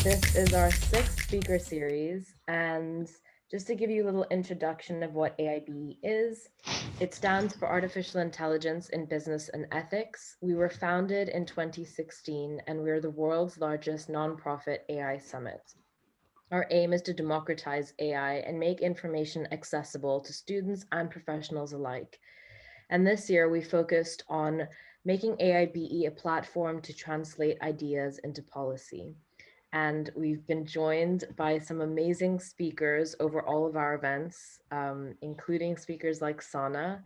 This is our 6th speaker series, and just to give you a little introduction of what AIBE is, it stands for Artificial Intelligence in Business and Ethics. We were founded in 2016, and we're the world's largest nonprofit AI summit. Our aim is to democratize AI and make information accessible to students and professionals alike. And this year, we focused on making AIBE a platform to translate ideas into policy. And we've been joined by some amazing speakers over all of our events, including speakers like Sana,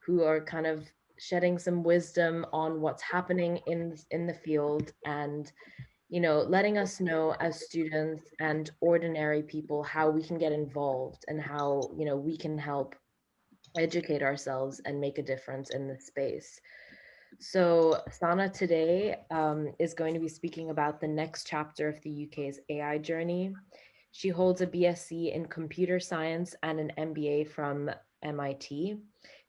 who are kind of shedding some wisdom on what's happening in the field and, you know, letting us know as students and ordinary people how we can get involved and how, you know, we can help educate ourselves and make a difference in this space. So Sana today is going to be speaking about the next chapter of the UK's AI journey. She holds a BSc in computer science and an MBA from MIT.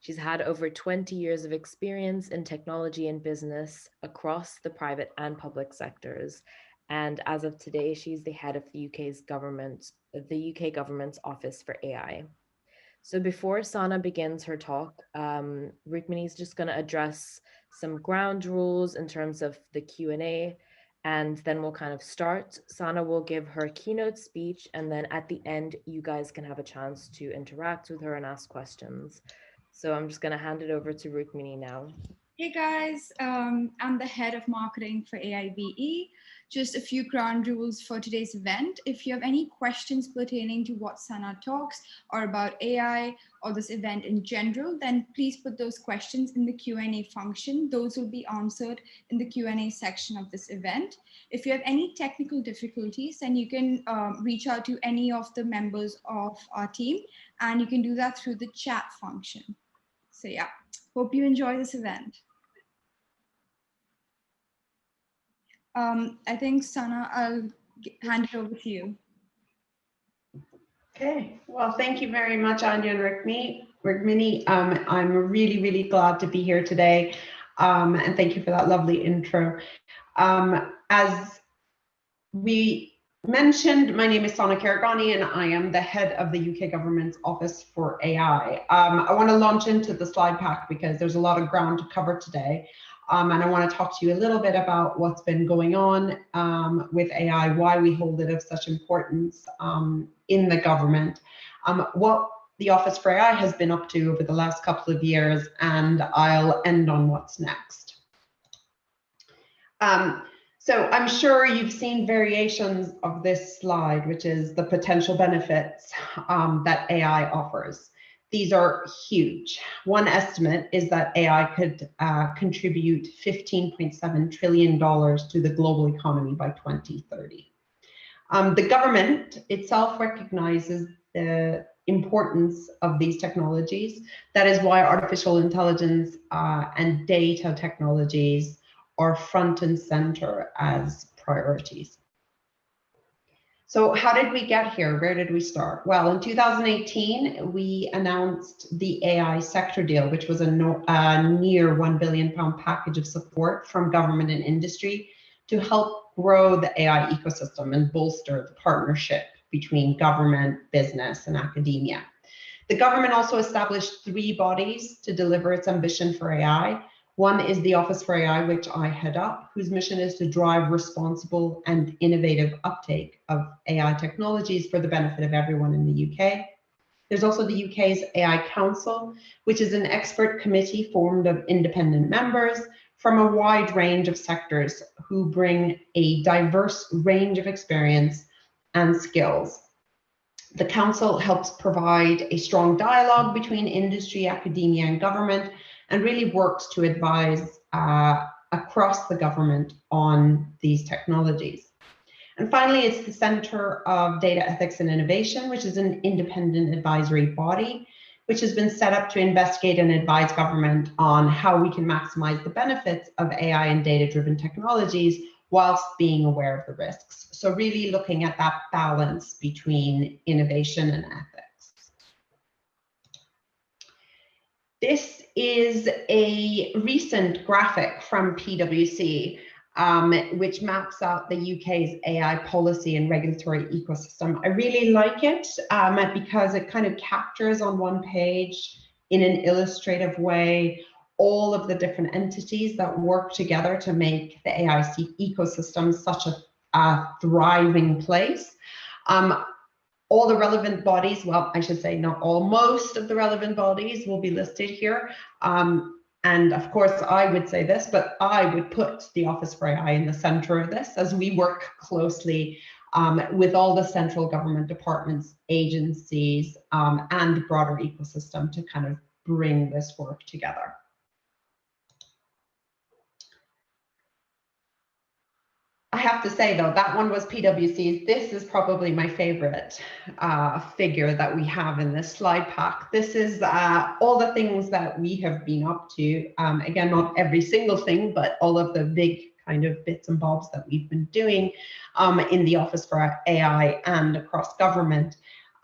She's had over 20 years of experience in technology and business across the private and public sectors. And as of today, she's the head of the UK government's Office for AI. So before Sana begins her talk, Rukmini is just going to address some ground rules in terms of the Q&A, and then we'll kind of start. Sana will give her keynote speech, and then at the end, you guys can have a chance to interact with her and ask questions. So I'm just going to hand it over to Rukmini now. Hey guys, I'm the head of marketing for AIBE. Just a few ground rules for today's event. If you have any questions pertaining to what Sana talks or about AI or this event in general, then please put those questions in the Q&A function. Those will be answered in the Q&A section of this event. If you have any technical difficulties, then you can reach out to any of the members of our team, and you can do that through the chat function. So yeah, hope you enjoy this event. I think, Sana, I'll hand it over to you. Okay, well, thank you very much, Anya and Rukmini. I'm really, really glad to be here today. And thank you for that lovely intro. As we mentioned, my name is Sana Khareghani, and I am the head of the UK government's Office for AI. I want to launch into the slide pack because there's a lot of ground to cover today. And I want to talk to you a little bit about what's been going on with AI, why we hold it of such importance in the government, what the Office for AI has been up to over the last couple of years, and I'll end on what's next. So I'm sure you've seen variations of this slide, which is the potential benefits that AI offers. These are huge. One estimate is that AI could contribute $15.7 trillion to the global economy by 2030. The government itself recognizes the importance of these technologies. That is why artificial intelligence and data technologies are front and center as priorities. So how did we get here? Where did we start? Well, in 2018, we announced the AI sector deal, which was a near £1 billion package of support from government and industry to help grow the AI ecosystem and bolster the partnership between government, business, and academia. The government also established 3 bodies to deliver its ambition for AI. One is the Office for AI, which I head up, whose mission is to drive responsible and innovative uptake of AI technologies for the benefit of everyone in the UK. There's also the UK's AI Council, which is an expert committee formed of independent members from a wide range of sectors who bring a diverse range of experience and skills. The Council helps provide a strong dialogue between industry, academia, and government, and really works to advise across the government on these technologies. And finally, it's the Centre of Data Ethics and Innovation, which is an independent advisory body, which has been set up to investigate and advise government on how we can maximize the benefits of AI and data-driven technologies whilst being aware of the risks. So really looking at that balance between innovation and ethics. This is a recent graphic from PwC which maps out the UK's AI policy and regulatory ecosystem. I really like it because it kind of captures on one page in an illustrative way all of the different entities that work together to make the AI ecosystem such a thriving place. All the relevant bodies, well, I should say not all, most of the relevant bodies will be listed here. And of course, I would say this, but I would put the Office for AI in the center of this as we work closely with all the central government departments, agencies, and the broader ecosystem to kind of bring this work together. I have to say, though, that one was PwC's. This is probably my favorite figure that we have in this slide pack. This is all the things that we have been up to. Again, not every single thing, but all of the big kind of bits and bobs that we've been doing in the Office for AI and across government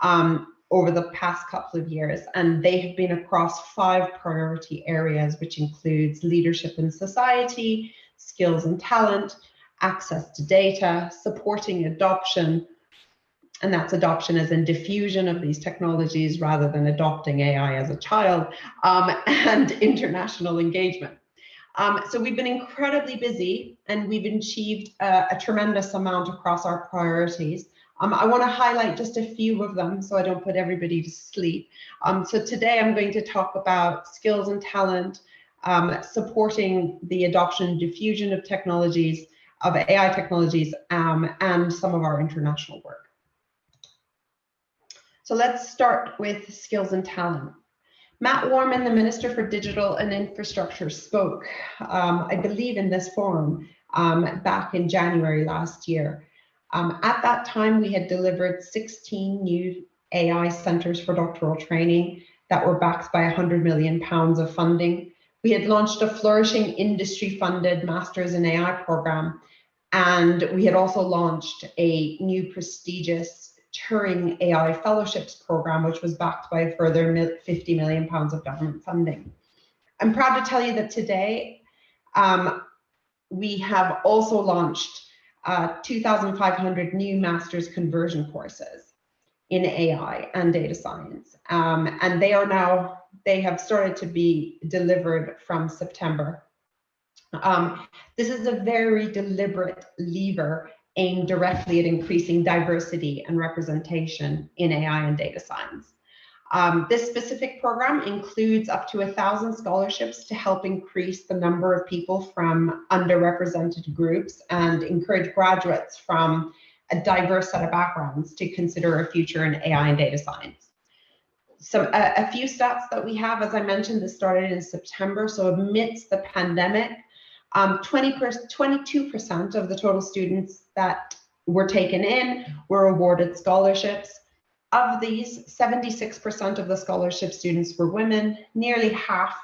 over the past couple of years. And they have been across 5 priority areas, which includes leadership in society, skills and talent, access to data, supporting adoption, and that's adoption as in diffusion of these technologies rather than adopting AI as a child, and international engagement. So we've been incredibly busy and we've achieved a tremendous amount across our priorities. I want to highlight just a few of them so I don't put everybody to sleep. So today I'm going to talk about skills and talent, supporting the adoption and diffusion of technologies, of AI technologies, and some of our international work. So let's start with skills and talent. Matt Warman, the Minister for Digital and Infrastructure, spoke, I believe, in this forum back in January last year. At that time, we had delivered 16 new AI centres for doctoral training that were backed by £100 million of funding. We had launched a flourishing industry-funded Masters in AI programme, and we had also launched a new prestigious Turing AI Fellowships program, which was backed by a further £50 million of government funding. I'm proud to tell you that today we have also launched 2,500 new master's conversion courses in AI and data science. And they have started to be delivered from September. This is a very deliberate lever aimed directly at increasing diversity and representation in AI and data science. This specific program includes up to 1,000 scholarships to help increase the number of people from underrepresented groups and encourage graduates from a diverse set of backgrounds to consider a future in AI and data science. So a few stats that we have, as I mentioned, this started in September. So amidst the pandemic, 22% of the total students that were taken in were awarded scholarships. Of these, 76% of the scholarship students were women, nearly half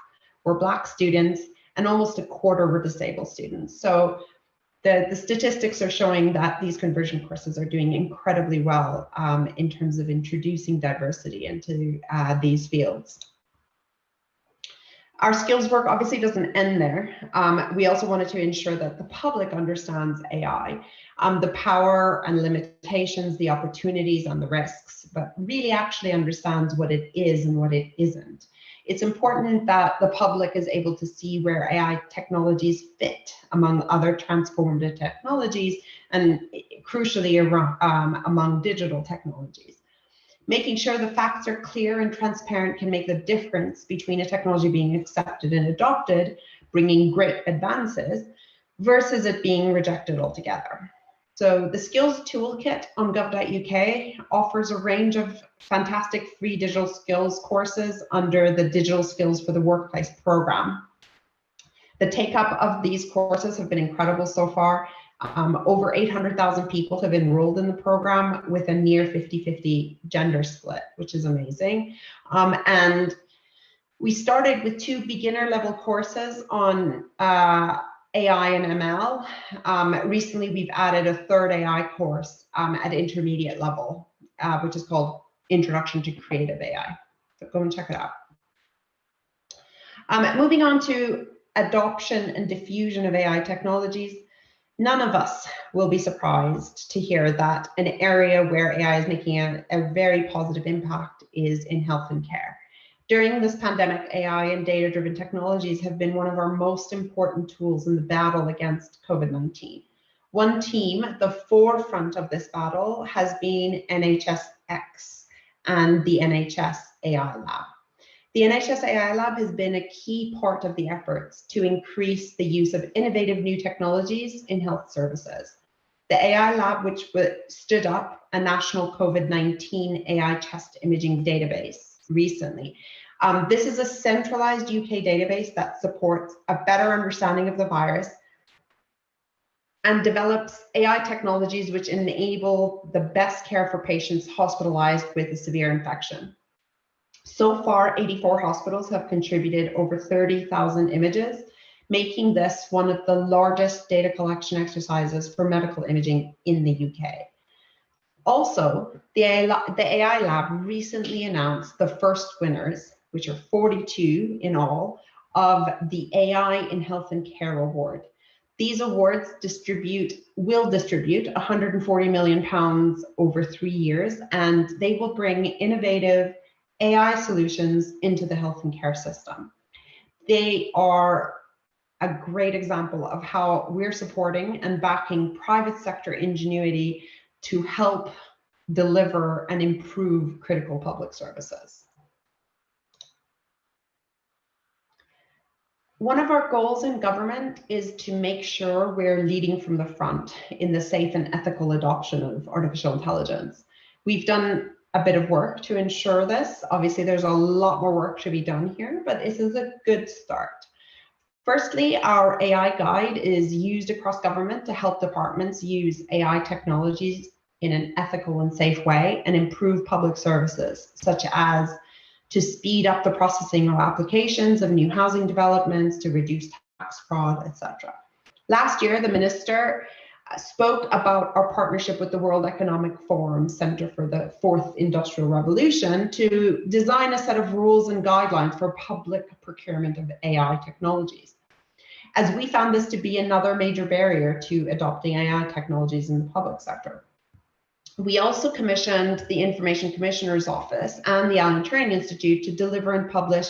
were Black students, and almost a quarter were disabled students. So the statistics are showing that these conversion courses are doing incredibly well in terms of introducing diversity into these fields. Our skills work obviously doesn't end there. We also wanted to ensure that the public understands AI, the power and limitations, the opportunities and the risks, but really actually understands what it is and what it isn't. It's important that the public is able to see where AI technologies fit among other transformative technologies and crucially among digital technologies. Making sure the facts are clear and transparent can make the difference between a technology being accepted and adopted, bringing great advances, versus it being rejected altogether. So the Skills Toolkit on gov.uk offers a range of fantastic free digital skills courses under the Digital Skills for the Workplace program. The take-up of these courses have been incredible so far. Over 800,000 people have enrolled in the program with a near 50-50 gender split, which is amazing. And we started with 2 beginner level courses on AI and ML. Recently, we've added a 3rd AI course at intermediate level, which is called Introduction to Creative AI. So go and check it out. Moving on to adoption and diffusion of AI technologies. None of us will be surprised to hear that an area where AI is making a very positive impact is in health and care. During this pandemic, AI and data-driven technologies have been one of our most important tools in the battle against COVID-19. One team at the forefront of this battle has been NHS and the Nhs Ai Lab. The Nhs Ai Lab has been a key part of the efforts to increase the use of innovative new technologies in health services. The AI Lab, which stood up a national COVID-19 AI chest imaging database recently. This is a centralized UK database that supports a better understanding of the virus and develops AI technologies which enable the best care for patients hospitalized with a severe infection. So far, 84 hospitals have contributed over 30,000 images, making this one of the largest data collection exercises for medical imaging in the UK. Also, the AI Lab recently announced the first winners, which are 42 in all, of the AI in Health and Care Award. These awards will distribute £140 million over 3 years, and they will bring innovative AI solutions into the health and care system. They are a great example of how we're supporting and backing private sector ingenuity to help deliver and improve critical public services. One of our goals in government is to make sure we're leading from the front in the safe and ethical adoption of artificial intelligence. We've done a bit of work to ensure this. Obviously, there's a lot more work to be done here, but this is a good start. Firstly, our AI guide is used across government to help departments use AI technologies in an ethical and safe way and improve public services, such as to speed up the processing of applications of new housing developments, to reduce tax fraud, etc. Last year, the minister spoke about our partnership with the World Economic Forum Center for the Fourth Industrial Revolution to design a set of rules and guidelines for public procurement of AI technologies, as we found this to be another major barrier to adopting AI technologies in the public sector. We also commissioned the Information Commissioner's Office and the Allen Training Institute to deliver and publish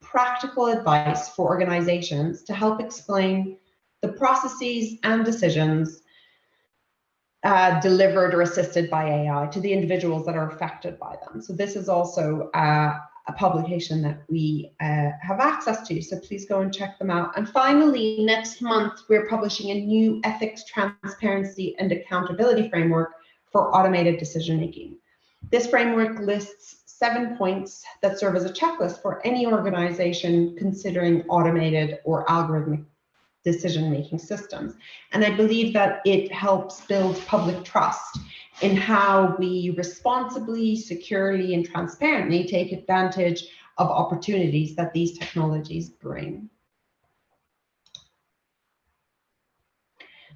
practical advice for organizations to help explain the processes and decisions delivered or assisted by AI to the individuals that are affected by them. So this is also a publication that we have access to, so please go and check them out. And finally, next month, we're publishing a new ethics, transparency, and accountability framework for automated decision-making. This framework lists 7 points that serve as a checklist for any organization considering automated or algorithmic decision-making systems. And I believe that it helps build public trust in how we responsibly, securely, and transparently take advantage of opportunities that these technologies bring.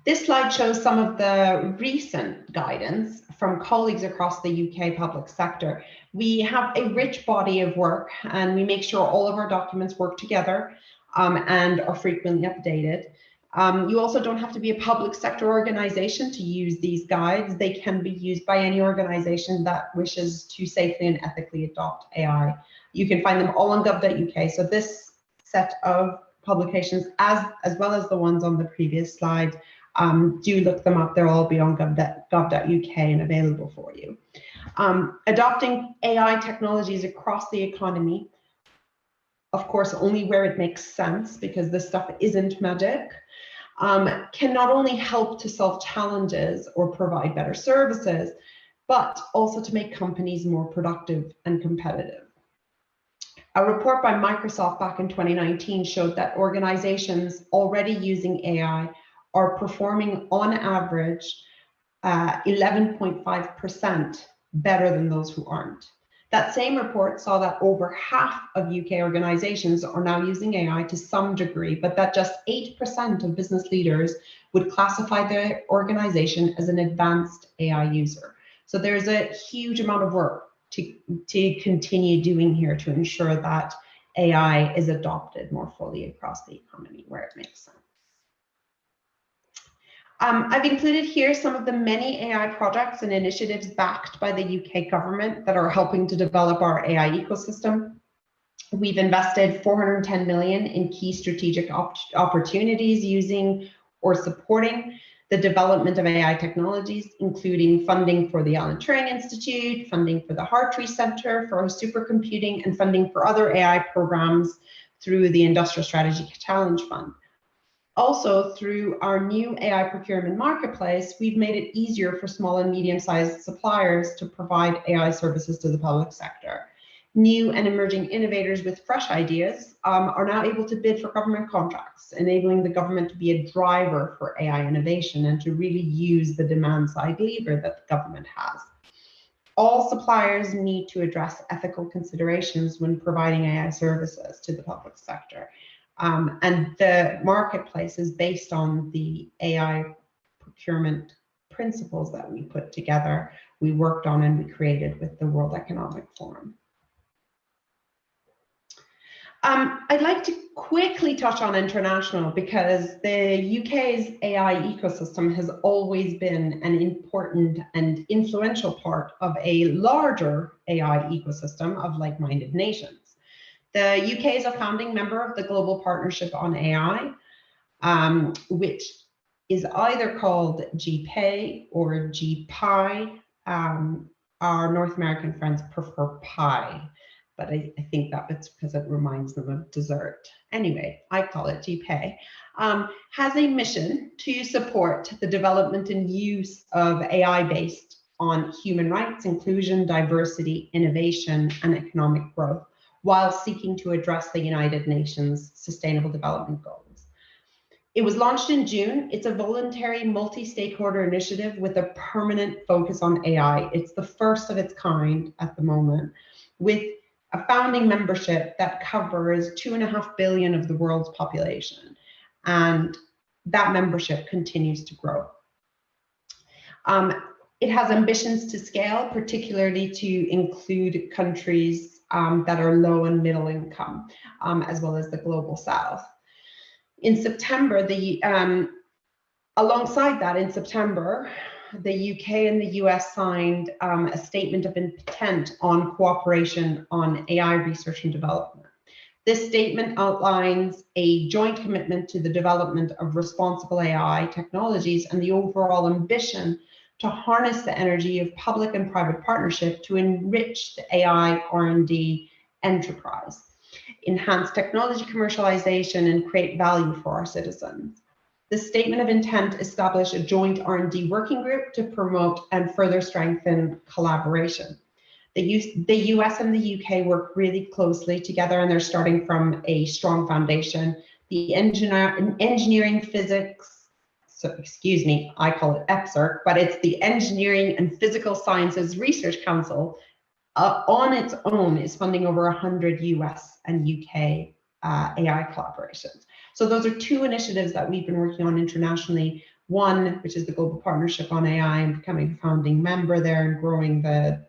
This slide shows some of the recent guidance from colleagues across the UK public sector. We have a rich body of work, and we make sure all of our documents work together and are frequently updated. You also don't have to be a public sector organization to use these guides. They can be used by any organization that wishes to safely and ethically adopt AI. You can find them all on gov.uk. So this set of publications, as well as the ones on the previous slide, do look them up. They'll all be on gov.uk and available for you. Adopting AI technologies across the economy, of course, only where it makes sense, because this stuff isn't magic, can not only help to solve challenges or provide better services, but also to make companies more productive and competitive. A report by Microsoft back in 2019 showed that organizations already using AI are performing on average 11.5% better than those who aren't. That same report saw that over half of UK organizations are now using AI to some degree, but that just 8% of business leaders would classify their organization as an advanced AI user. So there's a huge amount of work to continue doing here to ensure that AI is adopted more fully across the economy where it makes sense. I've included here some of the many AI projects and initiatives backed by the UK government that are helping to develop our AI ecosystem. We've invested 410 million in key strategic opportunities using or supporting the development of AI technologies, including funding for the Alan Turing Institute, funding for the Hartree Center for Supercomputing, and funding for other AI programs through the Industrial Strategy Challenge Fund. Also, through our new AI procurement marketplace, we've made it easier for small and medium-sized suppliers to provide AI services to the public sector. New and emerging innovators with fresh ideas are now able to bid for government contracts, enabling the government to be a driver for AI innovation and to really use the demand-side lever that the government has. All suppliers need to address ethical considerations when providing AI services to the public sector. And the marketplace is based on the AI procurement principles that we put together, we worked on and we created with the World Economic Forum. I'd like to quickly touch on international because the UK's AI ecosystem has always been an important and influential part of a larger AI ecosystem of like-minded nations. The UK is a founding member of the Global Partnership on AI, which is either called GPAI or GPI. Our North American friends prefer pie, but I think that it's because it reminds them of dessert. Anyway, I call it GPAI, has a mission to support the development and use of AI based on human rights, inclusion, diversity, innovation, and economic growth, while seeking to address the United Nations Sustainable Development Goals. It was launched in June. It's a voluntary multi-stakeholder initiative with a permanent focus on AI. It's the first of its kind at the moment, with a founding membership that covers 2.5 billion of the world's population. And that membership continues to grow. It has ambitions to scale, particularly to include countries that are low and middle income, as well as the global south. In September, alongside that, in September, the UK and the US signed a statement of intent on cooperation on AI research and development. This statement outlines a joint commitment to the development of responsible AI technologies and the overall ambition to harness the energy of public and private partnership to enrich the AI R&D enterprise, enhance technology commercialization, and create value for our citizens. The statement of intent established a joint R&D working group to promote and further strengthen collaboration. The US and the UK work really closely together, and they're starting from a strong foundation. The engineering physics, I call it EPSRC, but it's the Engineering and Physical Sciences Research Council on its own is funding over 100 US and UK AI collaborations. So those are two initiatives that we've been working on internationally. One, which is the Global Partnership on AI, and becoming a founding member there and growing the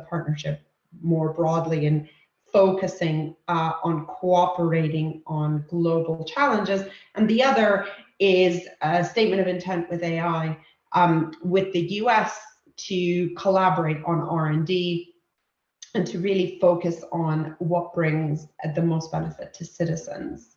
partnership more broadly and focusing on cooperating on global challenges. And the other is a statement of intent with AI with the US to collaborate on R&D and to really focus on what brings the most benefit to citizens.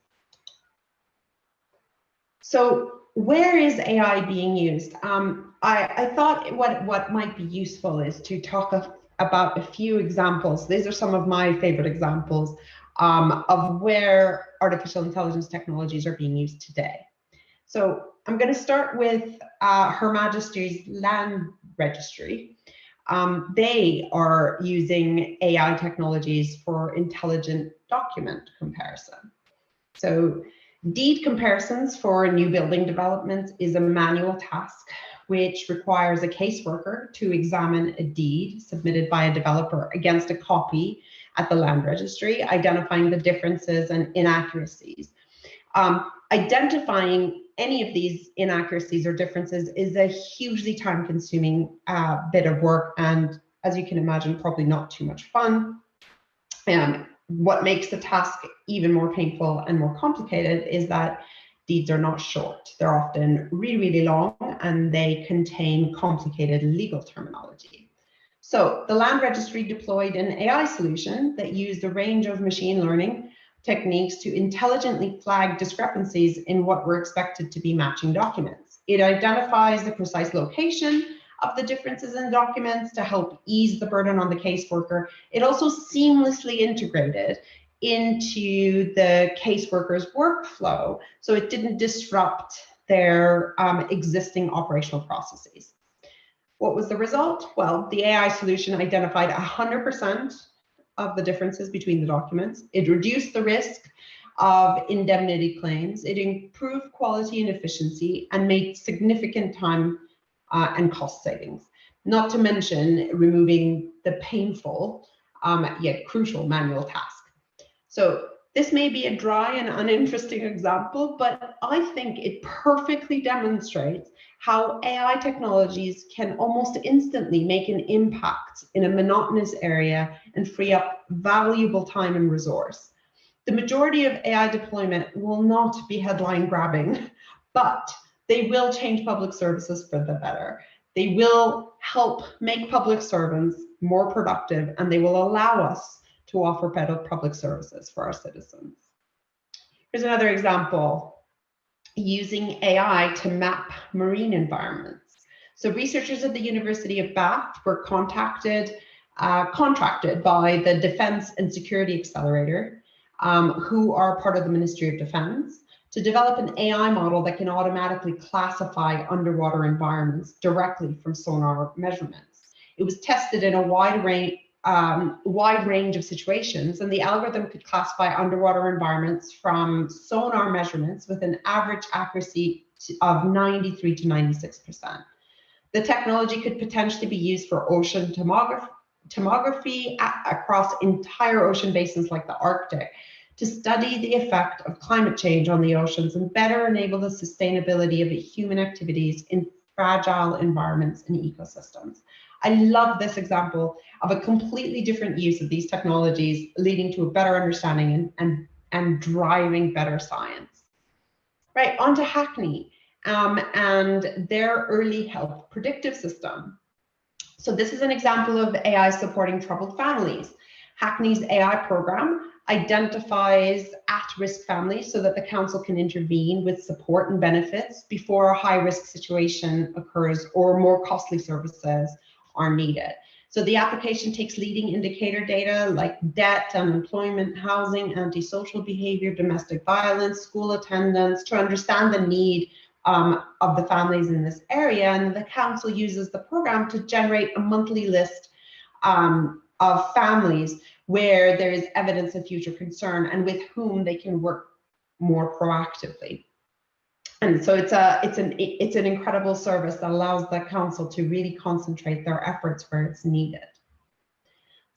So where is AI being used? I thought what might be useful is to talk about a few examples. These are some of my favorite examples of where artificial intelligence technologies are being used today. So I'm going to start with Her Majesty's Land Registry. They are using AI technologies for intelligent document comparison. So deed comparisons for new building development is a manual task which requires a caseworker to examine a deed submitted by a developer against a copy at the land registry, identifying the differences and inaccuracies. Identifying any of these inaccuracies or differences is a hugely time-consuming bit of work, and as you can imagine, probably not too much fun. What makes the task even more painful and more complicated is that Deeds are not short. They're often really, really long, and they contain complicated legal terminology. So the land registry deployed an AI solution that used a range of machine learning techniques to intelligently flag discrepancies in what were expected to be matching documents. It identifies the precise location of the differences in documents to help ease the burden on the caseworker. It also seamlessly integrated into the caseworker's workflow, so it didn't disrupt their existing operational processes. What was the result? Well, the AI solution identified 100% of the differences between the documents. It reduced the risk of indemnity claims. It improved quality and efficiency and made significant time and cost savings, not to mention removing the painful yet crucial manual task. So this may be a dry and uninteresting example, but I think it perfectly demonstrates how AI technologies can almost instantly make an impact in a monotonous area and free up valuable time and resource. The majority of AI deployment will not be headline grabbing, but they will change public services for the better. They will help make public servants more productive, and they will allow us to offer better public services for our citizens. Here's another example, using AI to map marine environments. So researchers at the University of Bath were contracted by the Defence and Security Accelerator, who are part of the Ministry of Defence, to develop an AI model that can automatically classify underwater environments directly from sonar measurements. It was tested in a wide range of situations, and the algorithm could classify underwater environments from sonar measurements with an average accuracy of 93 to 96%. The technology could potentially be used for ocean tomography across entire ocean basins like the Arctic, to study the effect of climate change on the oceans and better enable the sustainability of human activities in fragile environments and ecosystems. I love this example of a completely different use of these technologies, leading to a better understanding and driving better science. Right, on to Hackney and their early health predictive system. So this is an example of AI supporting troubled families. Hackney's AI program identifies at-risk families so that the council can intervene with support and benefits before a high-risk situation occurs or more costly services are needed. So the application takes leading indicator data like debt, unemployment, housing, antisocial behavior, domestic violence, school attendance to understand the need of the families in this area. And the council uses the program to generate a monthly list of families where there is evidence of future concern and with whom they can work more proactively. And so it's an incredible service that allows the council to really concentrate their efforts where it's needed.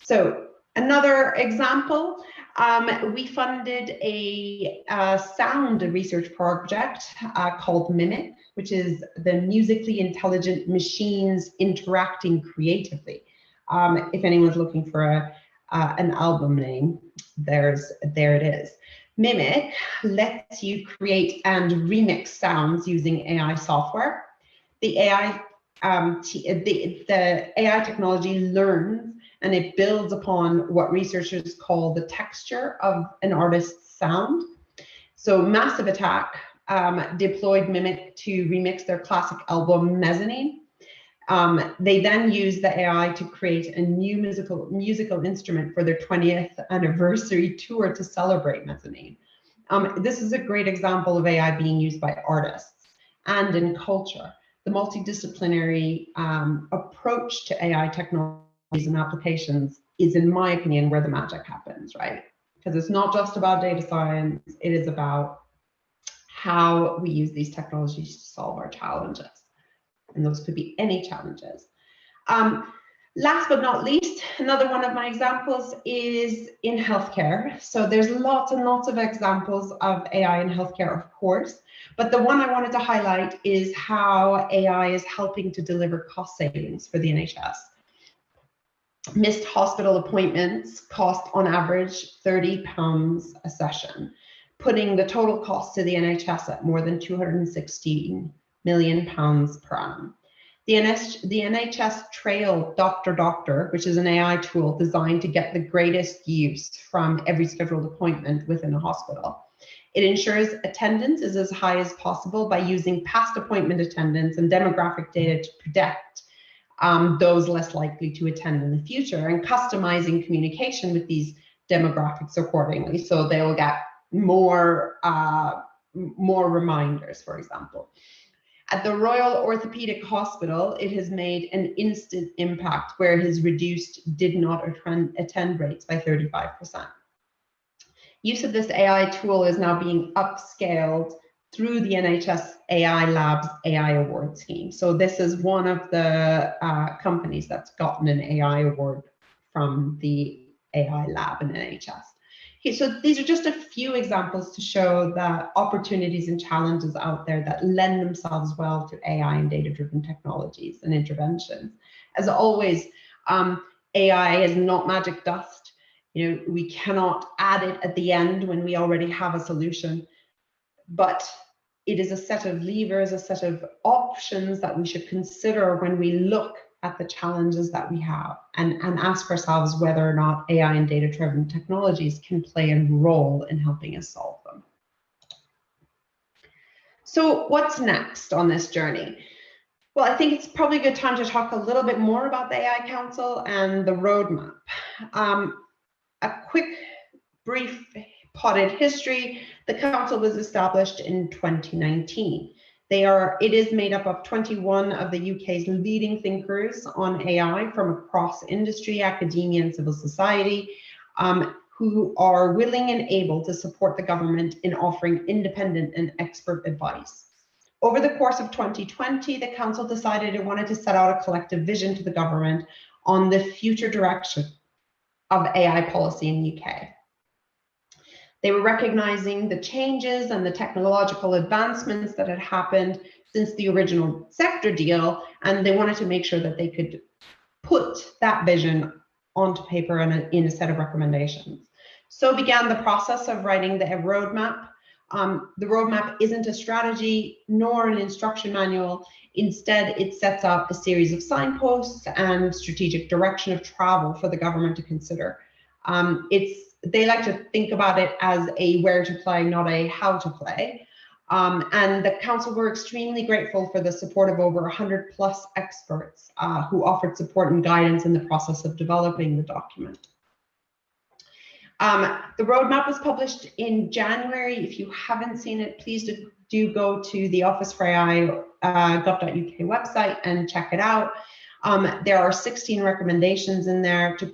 So another example, we funded a sound research project called Mimic, which is the musically intelligent machines interacting creatively. If anyone's looking for an album name, there it is. Mimic lets you create and remix sounds using AI software. The AI technology learns and it builds upon what researchers call the texture of an artist's sound. So Massive Attack deployed Mimic to remix their classic album Mezzanine. They then used the AI to create a new musical instrument for their 20th anniversary tour to celebrate Mezzanine. This is a great example of AI being used by artists and in culture. The multidisciplinary approach to AI technologies and applications is, in my opinion, where the magic happens, right? Because it's not just about data science, it is about how we use these technologies to solve our challenges. And those could be any challenges. Last but not least, another one of my examples is in healthcare. So there's lots and lots of examples of AI in healthcare, of course, but the one I wanted to highlight is how AI is helping to deliver cost savings for the NHS. Missed hospital appointments cost on average £30 a session. putting the total cost to the NHS at more than £216 million per annum. The NHS Trail Doctor, which is an AI tool designed to get the greatest use from every scheduled appointment within a hospital. It ensures attendance is as high as possible by using past appointment attendance and demographic data to predict those less likely to attend in the future, and customizing communication with these demographics accordingly, so they'll get more reminders, for example. At the Royal Orthopaedic Hospital, it has made an instant impact where it has reduced did not attend rates by 35%. Use of this AI tool is now being upscaled through the Nhs Ai Lab's AI award scheme. So this is one of the companies that's gotten an AI award from the AI Lab in NHS. Okay, so these are just a few examples to show the opportunities and challenges out there that lend themselves well to AI and data-driven technologies and interventions. As always, AI is not magic dust. You know, we cannot add it at the end when we already have a solution, but it is a set of levers, a set of options that we should consider when we look at the challenges that we have and ask ourselves whether or not AI and data-driven technologies can play a role in helping us solve them. So what's next on this journey? Well, I think it's probably a good time to talk a little bit more about the AI Council and the roadmap. A quick, brief potted history. The council was established in 2019. It is made up of 21 of the UK's leading thinkers on AI from across industry, academia, and civil society, who are willing and able to support the government in offering independent and expert advice. Over the course of 2020, the council decided it wanted to set out a collective vision to the government on the future direction of AI policy in the UK. They were recognizing the changes and the technological advancements that had happened since the original sector deal, and they wanted to make sure that they could put that vision onto paper and in a set of recommendations. So began the process of writing the roadmap. The roadmap isn't a strategy nor an instruction manual. Instead, it sets up a series of signposts and strategic direction of travel for the government to consider. They like to think about it as a where to play, not a how to play. And the council were extremely grateful for the support of over 100+ experts who offered support and guidance in the process of developing the document. The roadmap was published in January. If you haven't seen it, please do go to the Office for AI gov.uk website and check it out. There are 16 recommendations in there to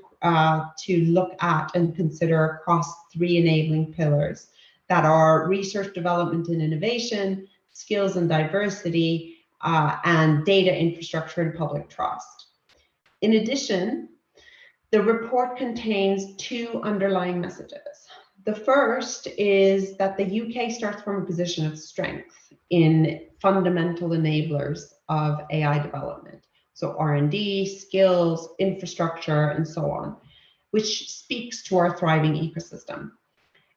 look at and consider across 3 enabling pillars that are research, development, and innovation, skills and diversity, and data infrastructure and public trust. In addition, the report contains 2 underlying messages. The first is that the UK starts from a position of strength in fundamental enablers of AI development. So R&D, skills, infrastructure, and so on, which speaks to our thriving ecosystem.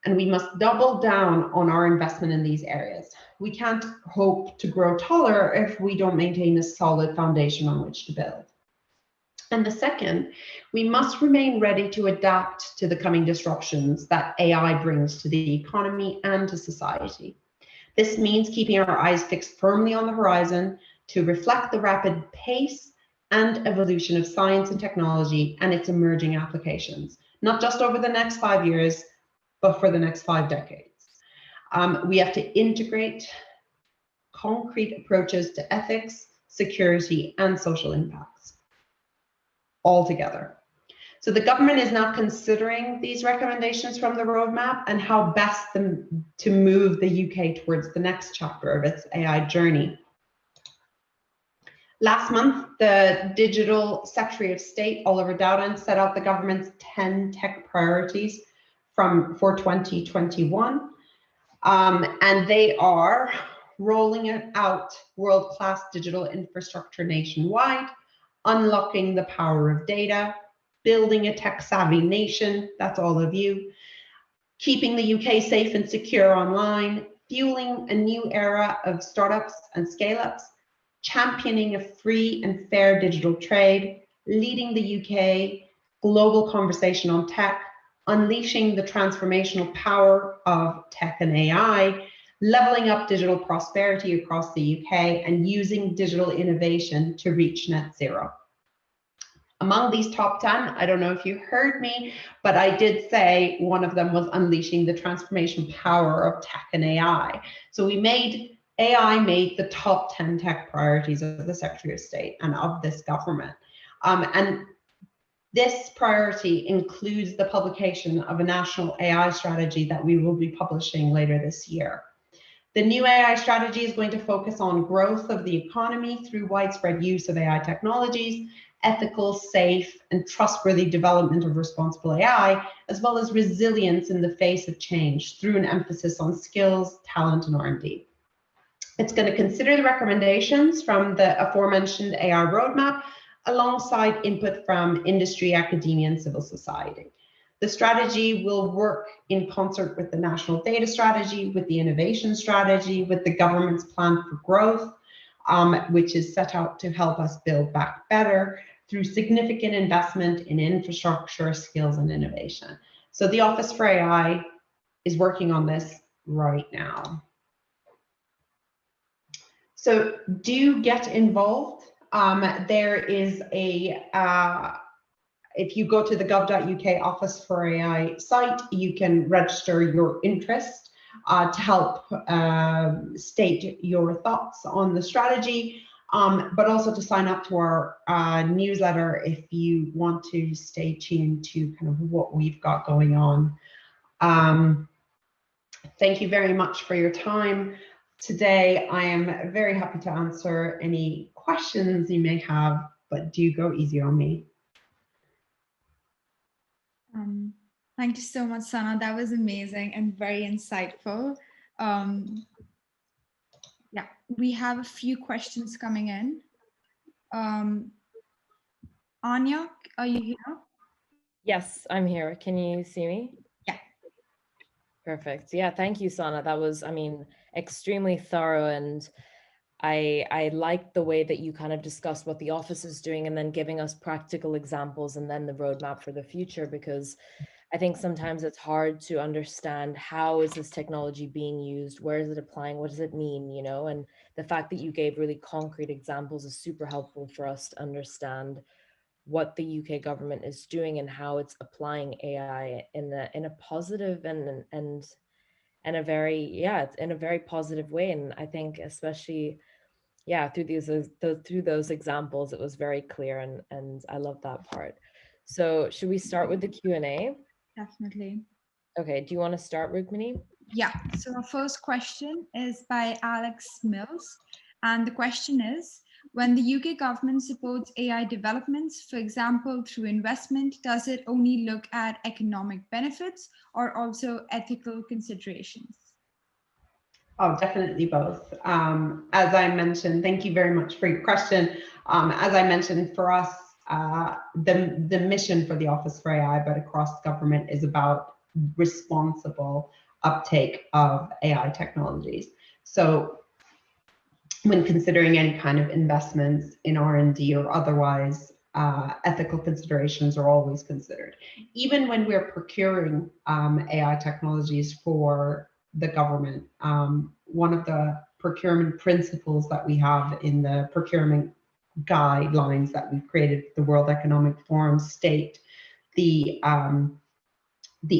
And we must double down on our investment in these areas. We can't hope to grow taller if we don't maintain a solid foundation on which to build. And the second, we must remain ready to adapt to the coming disruptions that AI brings to the economy and to society. This means keeping our eyes fixed firmly on the horizon to reflect the rapid pace and evolution of science and technology and its emerging applications, not just over the next 5 years, but for the next 5 decades. We have to integrate concrete approaches to ethics, security, and social impacts all together. So the government is now considering these recommendations from the roadmap and how best to move the UK towards the next chapter of its AI journey. Last month, the Digital Secretary of State, Oliver Dowden, set out the government's 10 tech priorities for 2021. And they are rolling out world-class digital infrastructure nationwide, unlocking the power of data, building a tech-savvy nation, that's all of you, keeping the UK safe and secure online, fueling a new era of startups and scale-ups, championing a free and fair digital trade, leading the UK global conversation on tech, unleashing the transformational power of tech and AI, leveling up digital prosperity across the UK, and using digital innovation to reach net zero. Among these top 10, I don't know if you heard me, but I did say one of them was unleashing the transformational power of tech and AI. So AI made the top 10 tech priorities of the Secretary of State and of this government. And this priority includes the publication of a national AI strategy that we will be publishing later this year. The new AI strategy is going to focus on growth of the economy through widespread use of AI technologies, ethical, safe, and trustworthy development of responsible AI, as well as resilience in the face of change through an emphasis on skills, talent, and R&D. It's going to consider the recommendations from the aforementioned AI roadmap alongside input from industry, academia, and civil society. The strategy will work in concert with the national data strategy, with the innovation strategy, with the government's plan for growth, which is set out to help us build back better through significant investment in infrastructure, skills, and innovation. So the Office for AI is working on this right now. So do get involved. There is if you go to the gov.uk Office for AI site, you can register your interest to help state your thoughts on the strategy, but also to sign up to our newsletter if you want to stay tuned to kind of what we've got going on. Thank you very much for your time today. I am very happy to answer any questions you may have, but do go easy on me. Thank you so much, Sana. That was amazing and very insightful. Yeah, we have a few questions coming in. Anya, are you here? Yes, I'm here. Can you see me? Yeah. Perfect. Yeah, thank you, Sana. That was, I mean, extremely thorough, and I like the way that you kind of discussed what the office is doing and then giving us practical examples and then the roadmap for the future, because I think sometimes it's hard to understand how is this technology being used, where is it applying, what does it mean, you know, and the fact that you gave really concrete examples is super helpful for us to understand what the UK government is doing and how it's applying AI in a positive and a very, yeah, it's in a very positive way. And I think especially, yeah, through those examples, it was very clear, and I love that part. So should we start with the Q&A? Definitely. Okay, do you want to start, Rukmini? Yeah, so our first question is by Alex Mills. And the question is, when the UK government supports AI developments, for example, through investment, does it only look at economic benefits or also ethical considerations? Oh, definitely both. As I mentioned, thank you very much for your question. As I mentioned, for us, the mission for the Office for AI, but across government, is about responsible uptake of AI technologies. So when considering any kind of investments in R&D or otherwise, ethical considerations are always considered. Even when we're procuring AI technologies for the government, one of the procurement principles that we have in the procurement guidelines that we've created, the World Economic Forum, state the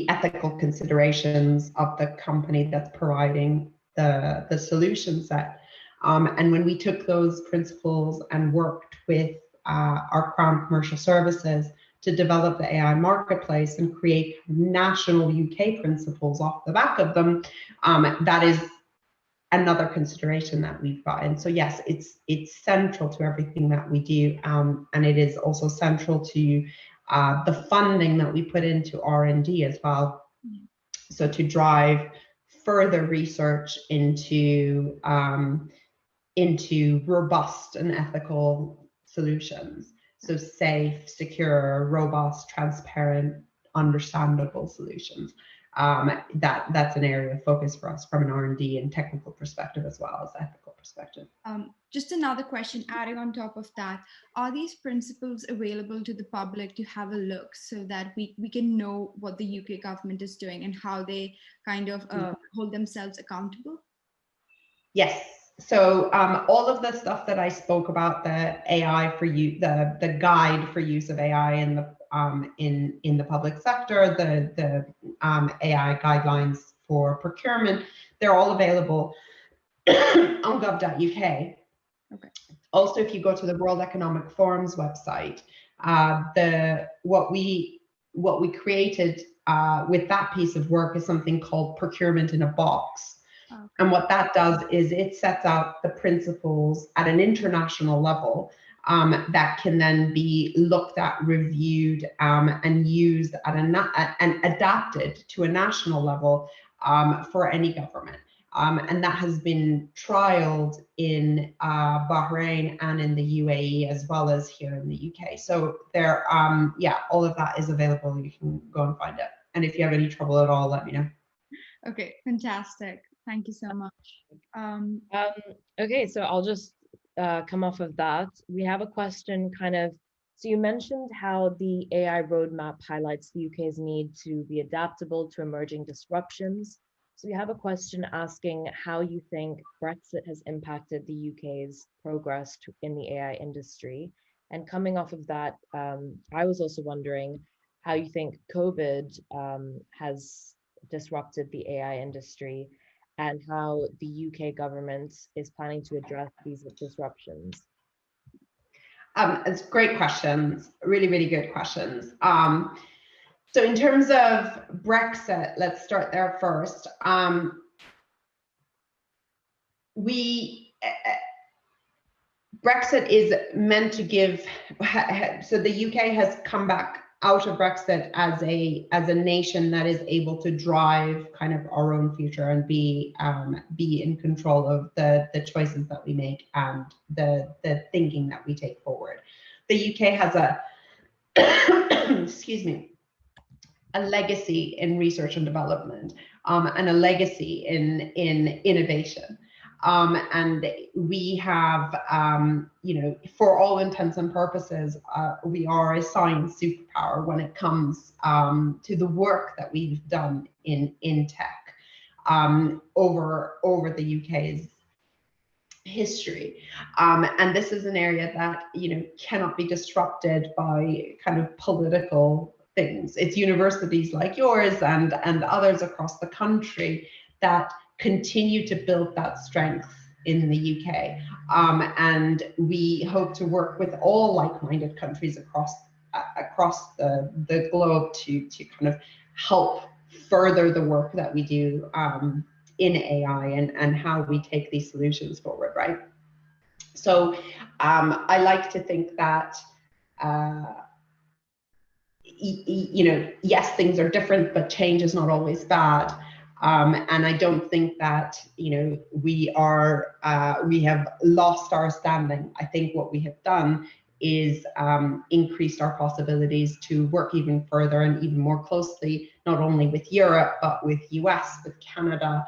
ethical considerations of the company that's providing the solution set. And when we took those principles and worked with our Crown Commercial Services to develop the AI marketplace and create national UK principles off the back of them, that is another consideration that we've got. And so yes, it's central to everything that we do, and it is also central to the funding that we put into R&D as well. So to drive further research into robust and ethical solutions. So safe, secure, robust, transparent, understandable solutions. that's an area of focus for us from an R&D and technical perspective as well as ethical perspective. Just another question adding on top of that, are these principles available to the public to have a look so that we can know what the UK government is doing and how they kind of hold themselves accountable? Yes. So all of the stuff that I spoke about, the AI for you, the guide for use of AI in the public sector, the AI guidelines for procurement, they're all available on gov.uk. Okay. Also, if you go to the World Economic Forum's website, what we created with that piece of work is something called Procurement in a Box. Okay. And what that does is it sets out the principles at an international level that can then be looked at, reviewed, and used at and adapted to a national level for any government. And that has been trialed in Bahrain and in the UAE as well as here in the UK. So there, yeah, all of that is available. You can go and find it. And if you have any trouble at all, let me know. Okay, fantastic. Thank you so much. Okay, so I'll just come off of that. We have a question kind of, so you mentioned how the AI roadmap highlights the UK's need to be adaptable to emerging disruptions. So we have a question asking how you think Brexit has impacted the UK's progress in the AI industry. And coming off of that, I was also wondering how you think COVID has disrupted the AI industry and how the UK government is planning to address these disruptions. It's great questions, really, really good questions. So in terms of Brexit, let's start there first. Brexit is meant to give, so the UK has come back out of Brexit as a nation that is able to drive kind of our own future and be in control of the choices that we make and the thinking that we take forward. The UK has a excuse me, a legacy in research and development and a legacy in innovation. And we have, you know, for all intents and purposes, we are a science superpower when it comes to the work that we've done in tech over the UK's history. And this is an area that, you know, cannot be disrupted by kind of political things. It's universities like yours and others across the country that continue to build that strength in the UK. And we hope to work with all like-minded countries across the globe to kind of help further the work that we do in AI and how we take these solutions forward, right? So I like to think that you know, yes, things are different, but change is not always bad. And I don't think that, you know, we have lost our standing. I think what we have done is increased our possibilities to work even further and even more closely, not only with Europe, but with US, with Canada,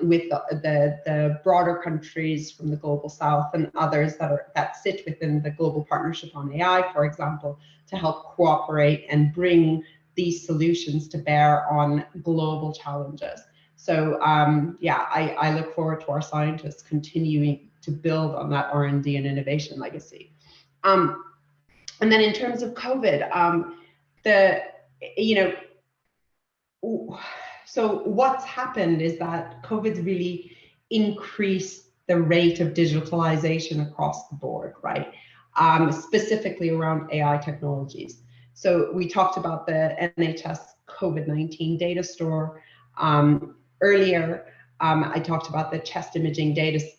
with the broader countries from the global south and others that sit within the Global Partnership on AI, for example, to help cooperate and bring these solutions to bear on global challenges. So yeah, I look forward to our scientists continuing to build on that R&D and innovation legacy. And then in terms of COVID, you know, so what's happened is that COVID's really increased the rate of digitalization across the board, right? Specifically around AI technologies. So we talked about the NHS COVID-19 data store earlier. I talked about the chest imaging database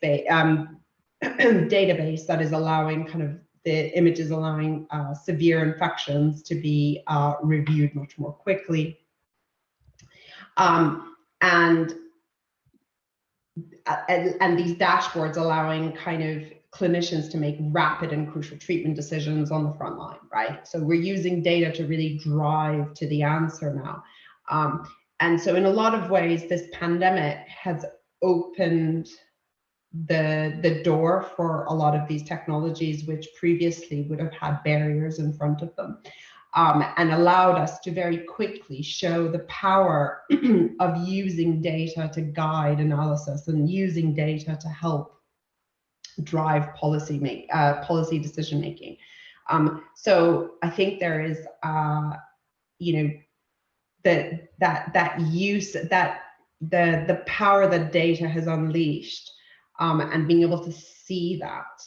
that is allowing kind of the images allowing severe infections to be reviewed much more quickly. And these dashboards allowing kind of clinicians to make rapid and crucial treatment decisions on the front line, right? So we're using data to really drive to the answer now. And so in a lot of ways, this pandemic has opened the door for a lot of these technologies, which previously would have had barriers in front of them, and allowed us to very quickly show the power of using data to guide analysis and using data to help drive policy decision making. So I think there is, that use, that the power that data has unleashed, and being able to see that,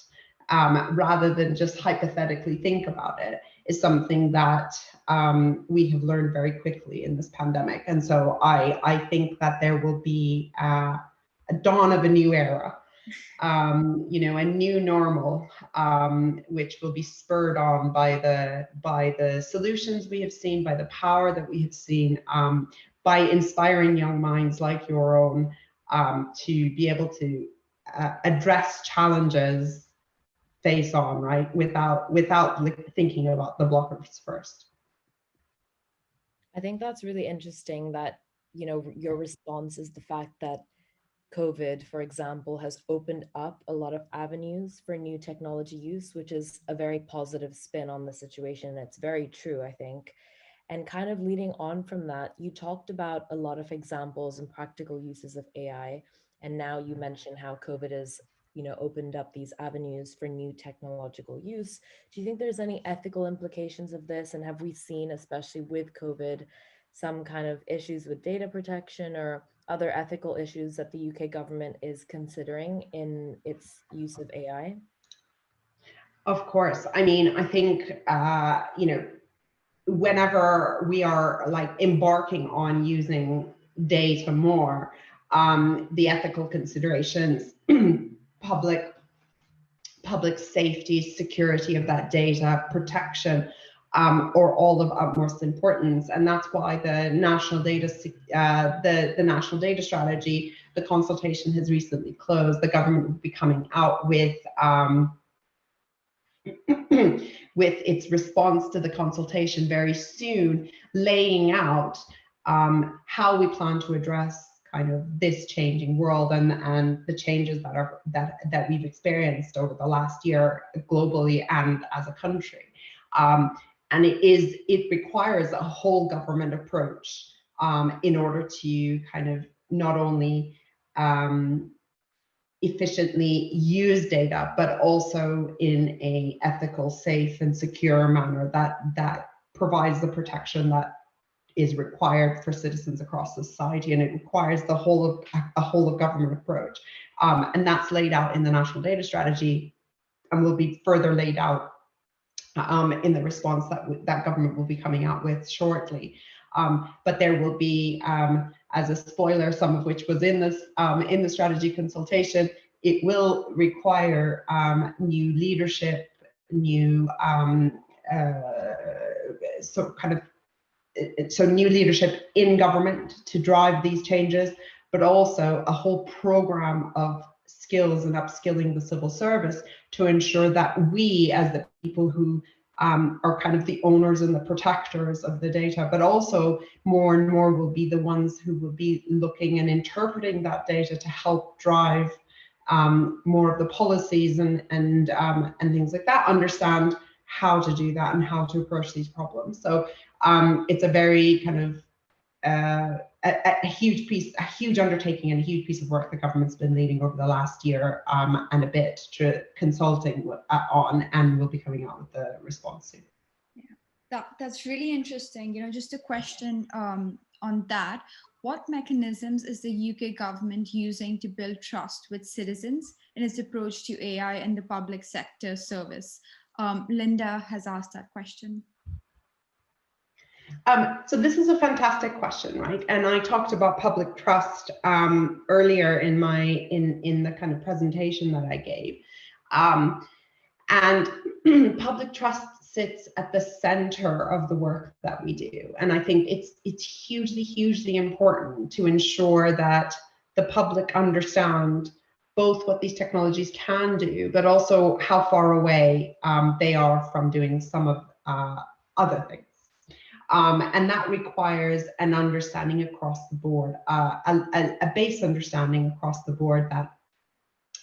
rather than just hypothetically think about it, is something that we have learned very quickly in this pandemic. And so I think that there will be a dawn of a new era, a new normal, which will be spurred on by the solutions we have seen, by the power that we have seen, by inspiring young minds like your own, to be able to address challenges face on, right, without thinking about the blockers first. I think that's really interesting that, your response is the fact that COVID, for example, has opened up a lot of avenues for new technology use, which is a very positive spin on the situation. It's very true, I think. And kind of leading on from that, you talked about a lot of examples and practical uses of AI. And now you mentioned how COVID has, opened up these avenues for new technological use. Do you think there's any ethical implications of this? And have we seen, especially with COVID, some kind of issues with data protection or other ethical issues that the UK government is considering in its use of AI? Of course. I mean, I think, whenever we are embarking on using data more, the ethical considerations, public safety, security of that data, protection, are all of utmost importance. And that's why the national data, the national data strategy, the consultation has recently closed. The government will be coming out with with its response to the consultation very soon, laying out how we plan to address kind of this changing world and the changes that we've experienced over the last year globally and as a country. And it requires a whole government approach in order to kind of not only efficiently use data, but also in a ethical, safe, and secure manner that provides the protection that is required for citizens across society, and it requires a whole of government approach, and that's laid out in the national data strategy, and will be further laid out in the response that government will be coming out with shortly. But there will be, as a spoiler, some of which was in the strategy consultation, it will require new leadership, new new leadership in government to drive these changes, but also a whole program of skills and upskilling the civil service to ensure that we, as the people who are kind of the owners and the protectors of the data, but also more and more will be the ones who will be looking and interpreting that data to help drive more of the policies and things like that, understand how to do that and how to approach these problems. So it's a very kind of a huge undertaking and a huge piece of work the government's been leading over the last year and a bit, to consulting on, and will be coming out with the response soon. Yeah, that's really interesting. Just a question on that. What mechanisms is the UK government using to build trust with citizens in its approach to AI and the public sector service? Linda has asked that question. So this is a fantastic question, right? And I talked about public trust earlier in the kind of presentation that I gave. And public trust sits at the center of the work that we do. And I think it's hugely important to ensure that the public understand both what these technologies can do, but also how far away they are from doing some of other things. And that requires an understanding across the board, a base understanding across the board that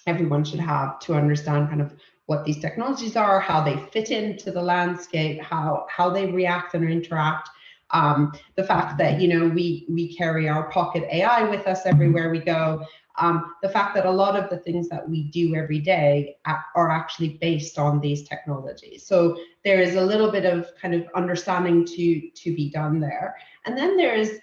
everyone should have to understand kind of what these technologies are, how they fit into the landscape, how they react and interact. The fact that, you know, we carry our pocket AI with us everywhere we go. The fact that a lot of the things that we do every day are actually based on these technologies. So there is a little bit of kind of understanding to be done there. And then there is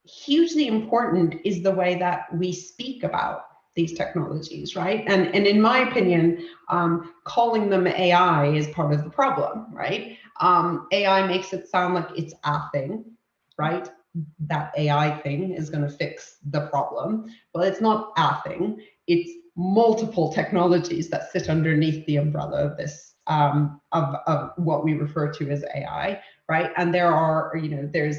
hugely important is the way that we speak about these technologies, right? And in my opinion, calling them AI is part of the problem, right? AI makes it sound like it's a thing, right? That AI thing is going to fix the problem. Well, it's not a thing. It's multiple technologies that sit underneath the umbrella of this, of what we refer to as AI, right? And there are, you know, there's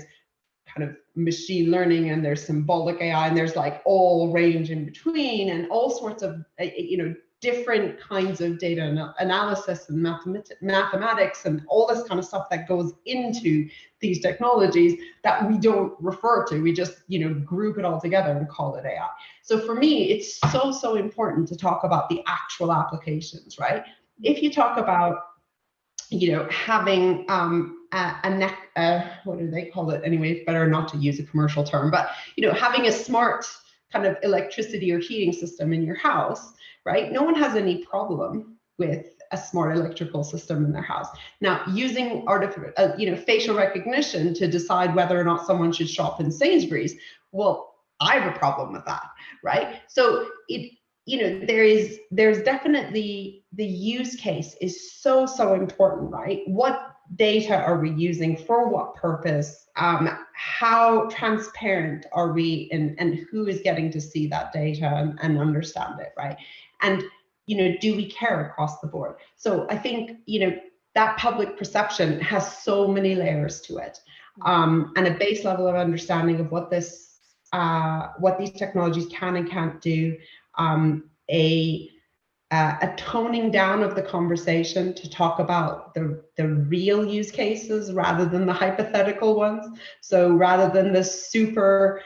kind of machine learning, and there's symbolic AI, and there's like all range in between, and all sorts of, you know, different kinds of data analysis and mathematics and all this kind of stuff that goes into these technologies that we don't refer to. We just, you know, group it all together and call it AI. So for me, it's so important to talk about the actual applications, right? If you talk about, you know, having what do they call it anyway? It's better not to use a commercial term, but, you know, having a smart kind of electricity or heating system in your house, right? No one has any problem with a smart electrical system in their house. Now, using artificial, you know, facial recognition to decide whether or not someone should shop in Sainsbury's, well, I have a problem with that, right? So it, you know, there's definitely, the use case is so important, right? What data are we using for what purpose? How transparent are we, and who is getting to see that data and understand it, right? And, you know, do we care across the board? So I think, you know, that public perception has so many layers to it, and a base level of understanding of what this, what these technologies can and can't do, a toning down of the conversation to talk about the real use cases rather than the hypothetical ones. So rather than the super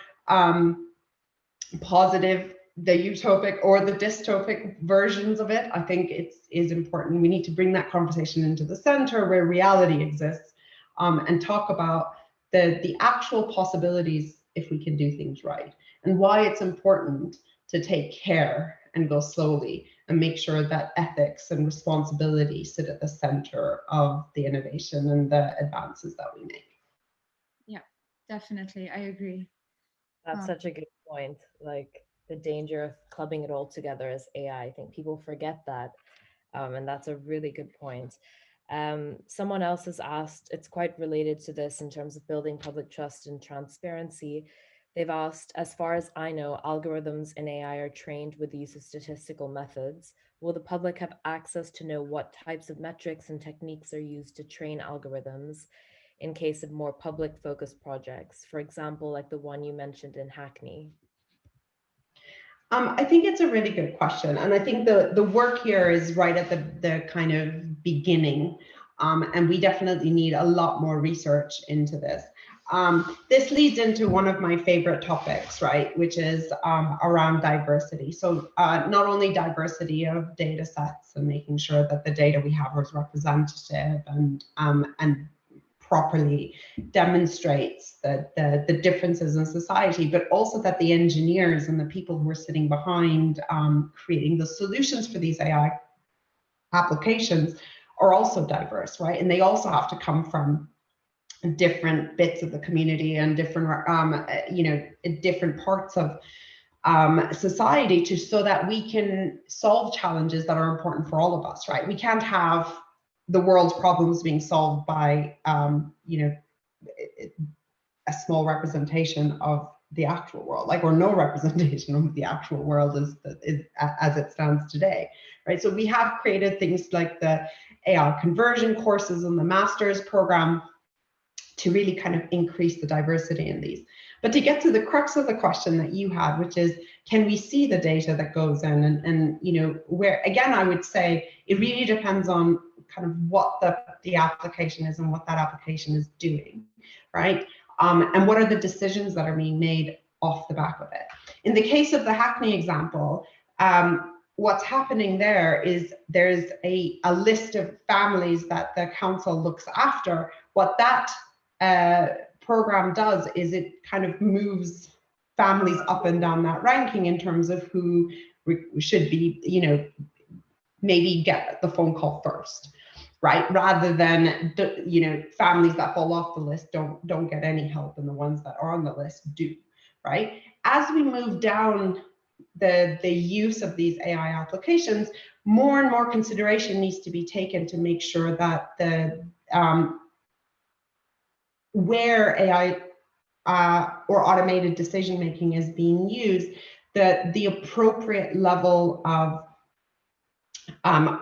positive, the utopic or the dystopic versions of it, I think it is important. We need to bring that conversation into the center where reality exists, and talk about the actual possibilities if we can do things right, and why it's important to take care and go slowly and make sure that ethics and responsibility sit at the center of the innovation and the advances that we make. Yeah, definitely. I agree. That's such a good point. Like the danger of clubbing it all together as AI. I think people forget that. And that's a really good point. Someone else has asked, it's quite related to this in terms of building public trust and transparency. They've asked, as far as I know, algorithms in AI are trained with the use of statistical methods. Will the public have access to know what types of metrics and techniques are used to train algorithms in case of more public-focused projects, for example, like the one you mentioned in Hackney? I think it's a really good question. And I think the work here is right at the kind of beginning. And we definitely need a lot more research into this. This leads into one of my favorite topics, right, which is around diversity. So not only diversity of data sets and making sure that the data we have is representative and properly demonstrates the differences in society, but also that the engineers and the people who are sitting behind creating the solutions for these AI applications are also diverse, right? And they also have to come from different bits of the community and different, you know, different parts of society, so that we can solve challenges that are important for all of us, right? We can't have the world's problems being solved by, you know, a small representation of the actual world, like, or no representation of the actual world as it stands today, right? So we have created things like the AI conversion courses and the master's program to really kind of increase the diversity in these. But to get to the crux of the question that you had, which is, can we see the data that goes in? And you know, where, again, I would say it really depends on kind of what the application is and what that application is doing, right? And what are the decisions that are being made off the back of it. In the case of the Hackney example, what's happening there is there's a list of families that the council looks after. What that program does is it kind of moves families up and down that ranking in terms of who should be, maybe get the phone call first, right? Rather than, families that fall off the list don't get any help, and the ones that are on the list do, right? As we move down the use of these AI applications, more and more consideration needs to be taken to make sure that where AI or automated decision making is being used, the appropriate level of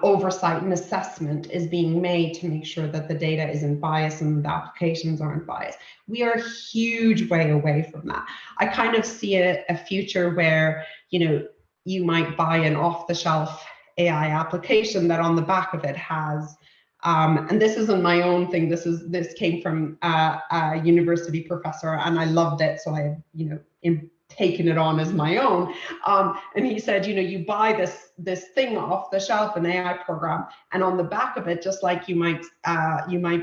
oversight and assessment is being made to make sure that the data isn't biased and the applications aren't biased. We are a huge way away from that. I kind of see a future where, you might buy an off-the-shelf AI application that on the back of it has, and this isn't my own thing, this came from a university professor, and I loved it, so I have, taken it on as my own. And he said, you buy this thing off the shelf, an AI program, and on the back of it, just like you might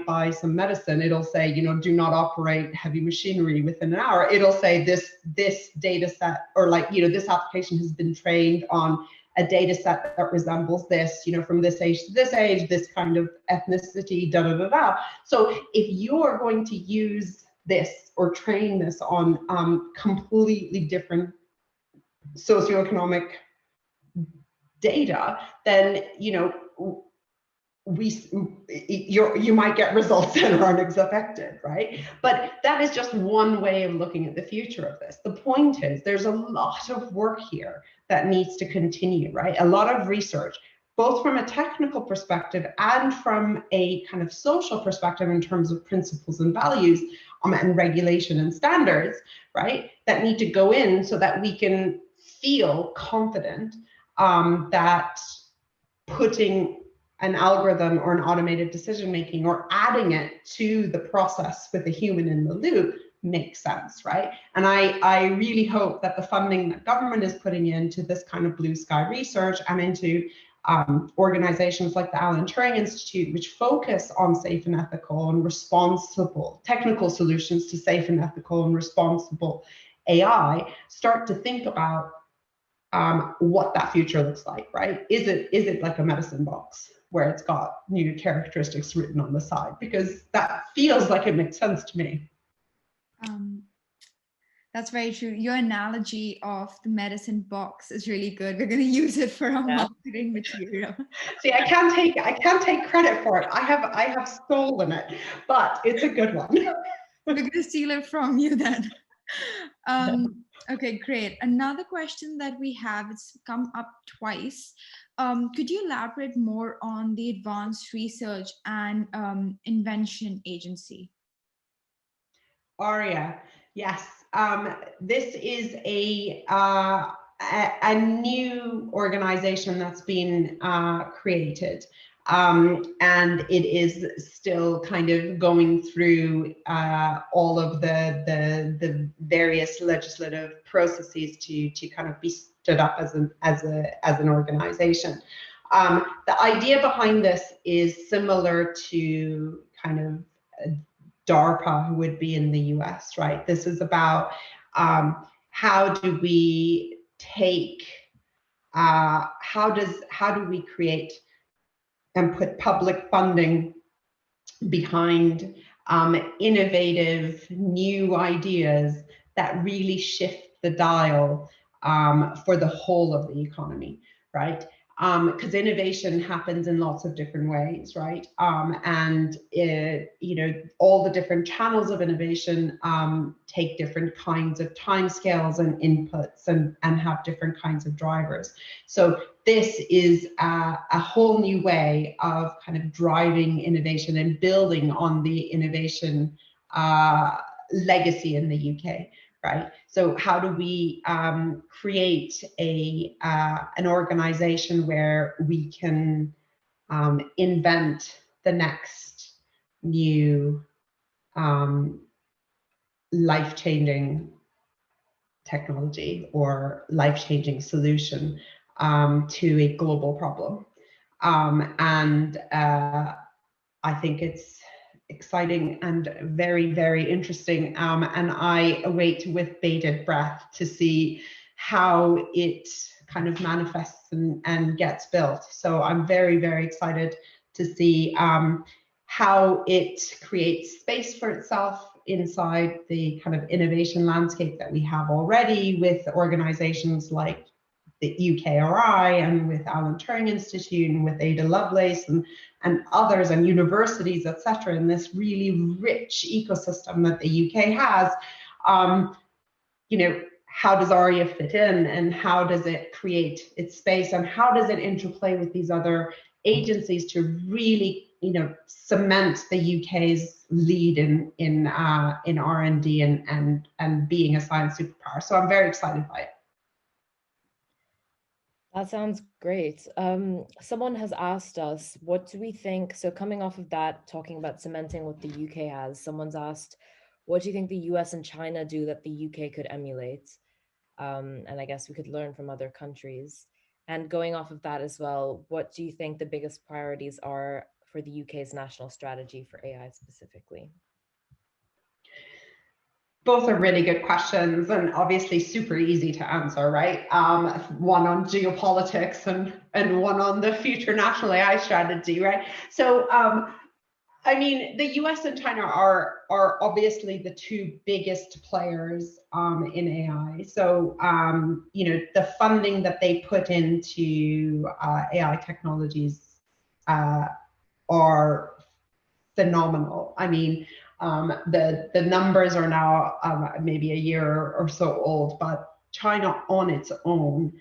buy some medicine, it'll say, do not operate heavy machinery within an hour. It'll say this data set, or this application has been trained on a data set that resembles this, from this age to this age, this kind of ethnicity, da da da da. So if you're going to use this or train this on completely different socioeconomic data, then you might get results that aren't as affected, right? But that is just one way of looking at the future of this. The point is, there's a lot of work here that needs to continue, right? A lot of research, both from a technical perspective and from a kind of social perspective in terms of principles and values, and regulation and standards, right, that need to go in so that we can feel confident that putting an algorithm or an automated decision making or adding it to the process with a human in the loop makes sense, right? And I really hope that the funding that government is putting into this kind of blue sky research and into organizations like the Alan Turing Institute, which focus on safe and ethical and responsible technical solutions to safe and ethical and responsible AI, start to think about what that future looks like, right? Is it like a medicine box where it's got new characteristics written on the side? Because that feels like it makes sense to me. That's very true. Your analogy of the medicine box is really good. We're going to use it for our marketing material. See, I can't take credit for it. I have stolen it, but it's a good one. We're going to steal it from you then. Okay, great. Another question that we have, it's come up twice. Could you elaborate more on the Advanced Research and Invention Agency? ARIA, yes. This is a new organization that's been created, and it is still kind of going through all of the various legislative processes to kind of be stood up as an organization. The idea behind this is similar to kind of DARPA would be in the US, right? This is about how do we take, how do we create and put public funding behind innovative new ideas that really shift the dial for the whole of the economy, right? Because innovation happens in lots of different ways, right? And all the different channels of innovation take different kinds of timescales and inputs and have different kinds of drivers. So this is a whole new way of kind of driving innovation and building on the innovation legacy in the UK. Right. So how do we create an organization where we can invent the next new life-changing technology or life-changing solution to a global problem. And I think it's exciting and very, very interesting. And I await with bated breath to see how it kind of manifests and gets built. So I'm very, very excited to see how it creates space for itself inside the kind of innovation landscape that we have already with organizations like the UKRI and with Alan Turing Institute and with Ada Lovelace and others and universities, etc., in this really rich ecosystem that the UK has. You know, how does ARIA fit in, and how does it create its space, and how does it interplay with these other agencies to really, you know, cement the UK's lead in R&D and being a science superpower. So I'm very excited by it. That sounds great. Someone has asked us, what do we think? So coming off of that, talking about cementing what the UK has, someone's asked, what do you think the US and China do that the UK could emulate? And I guess we could learn from other countries. And going off of that as well, what do you think the biggest priorities are for the UK's national strategy for AI specifically? Both are really good questions and obviously super easy to answer, right? One on geopolitics and one on the future national AI strategy, right? So, I mean, the US and China are obviously the two biggest players in AI. So, you know, the funding that they put into AI technologies are phenomenal. I mean, the numbers are now maybe a year or so old, but China on its own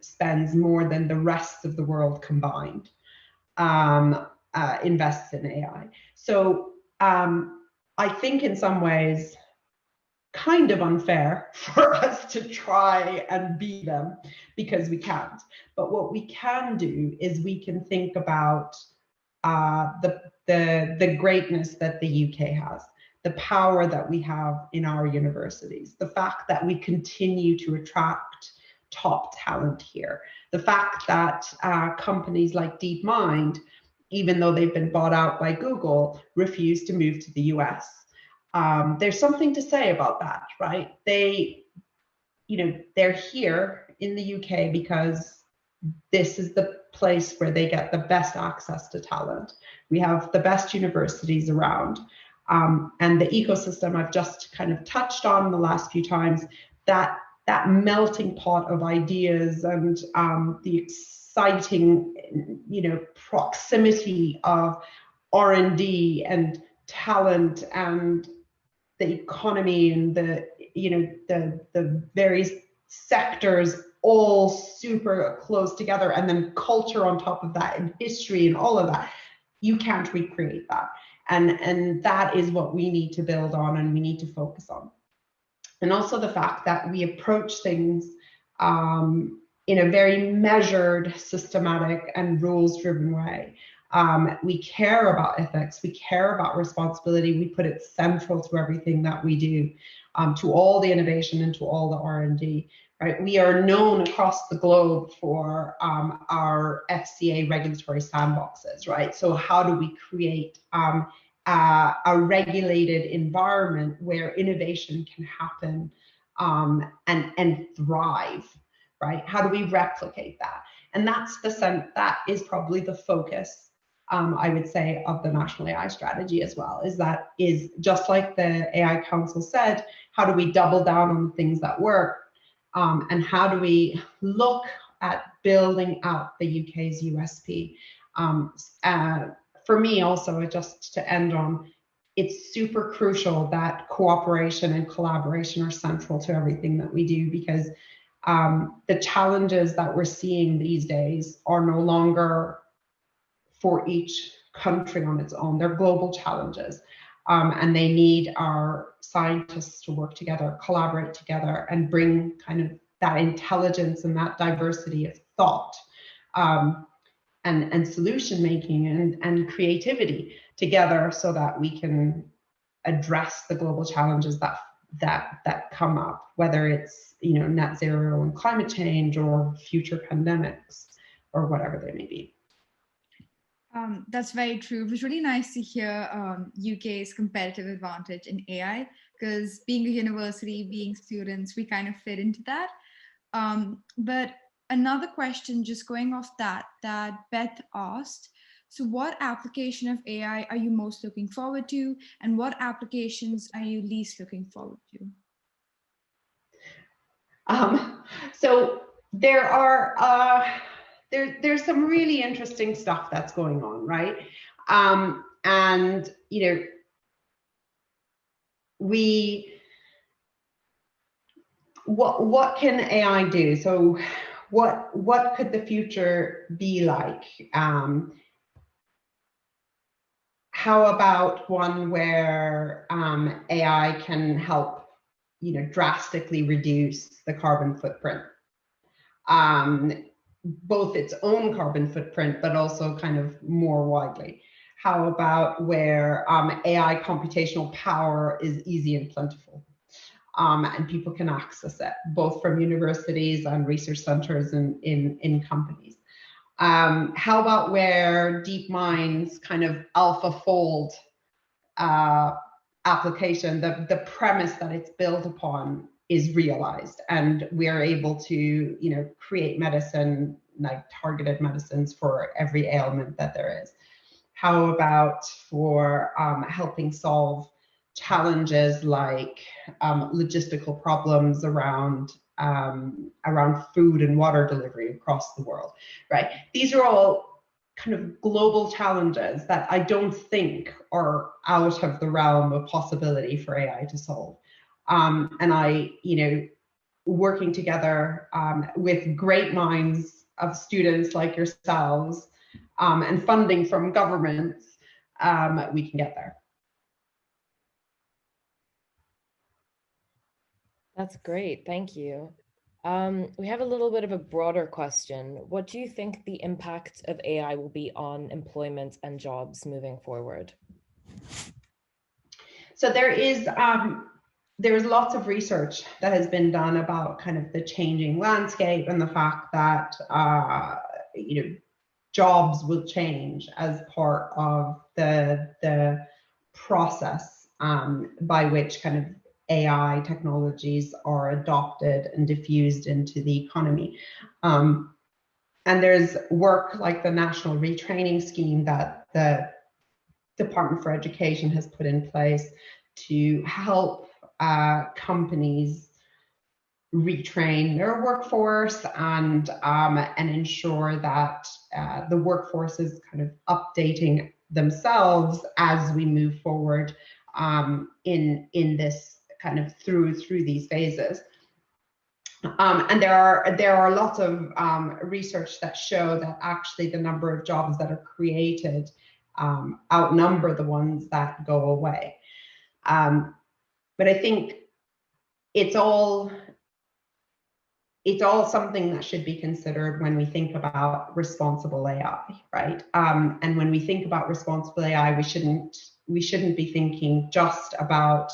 spends more than the rest of the world combined, invests in AI. So I think in some ways kind of unfair for us to try and beat them because we can't. But what we can do is we can think about the greatness that the UK has, the power that we have in our universities, the fact that we continue to attract top talent here, the fact that companies like DeepMind, even though they've been bought out by Google, refuse to move to the US. There's something to say about that, right? They, you know, they're here in the UK because this is the place where they get the best access to talent. We have the best universities around. And the ecosystem I've just kind of touched on the last few times, that melting pot of ideas and the exciting, you know, proximity of R&D and talent and the economy and the, you know, the various sectors all super close together, and then culture on top of that and history and all of that. You can't recreate that. And that is what we need to build on and we need to focus on. And also the fact that we approach things in a very measured, systematic and rules-driven way. We care about ethics, we care about responsibility, we put it central to everything that we do, to all the innovation and to all the R&D. Right, we are known across the globe for our FCA regulatory sandboxes, right? So how do we create a regulated environment where innovation can happen and thrive, right? How do we replicate that? And that's that is probably the focus, I would say, of the National AI Strategy as well, is just like the AI Council said, how do we double down on the things that work? And how do we look at building out the UK's USP? For me also, just to end on, it's super crucial that cooperation and collaboration are central to everything that we do, because the challenges that we're seeing these days are no longer for each country on its own. They're global challenges. And they need our scientists to work together, collaborate together, and bring kind of that intelligence and that diversity of thought and solution making and creativity together so that we can address the global challenges that come up, whether it's net zero and climate change or future pandemics or whatever they may be. That's very true. It was really nice to hear UK's competitive advantage in AI, because being a university, being students, we kind of fit into that. But another question, just going off that Beth asked, so what application of AI are you most looking forward to, and what applications are you least looking forward to? So there are there's some really interesting stuff that's going on, right? And what can AI do? So what could the future be like? How about one where AI can help drastically reduce the carbon footprint, both its own carbon footprint, but also kind of more widely? How about where AI computational power is easy and plentiful, and people can access it, both from universities and research centers and in companies? How about where DeepMind's kind of AlphaFold application, the premise that it's built upon is realized, and we're able to create medicine, like targeted medicines for every ailment that there is? How about for helping solve challenges like logistical problems around food and water delivery across the world, right? These are all kind of global challenges that I don't think are out of the realm of possibility for AI to solve. And working together with great minds of students like yourselves and funding from governments, we can get there. That's great, thank you. We have a little bit of a broader question. What do you think the impact of AI will be on employment and jobs moving forward? So there's lots of research that has been done about kind of the changing landscape and the fact that jobs will change as part of the process by which kind of AI technologies are adopted and diffused into the economy. And there's work like the National Retraining Scheme that the Department for Education has put in place to help companies retrain their workforce and ensure that the workforce is kind of updating themselves as we move forward in this kind of through these phases. And there are lots of research that show that actually the number of jobs that are created outnumber the ones that go away. But I think it's all something that should be considered when we think about responsible AI, right? And when we think about responsible AI, we shouldn't be thinking just about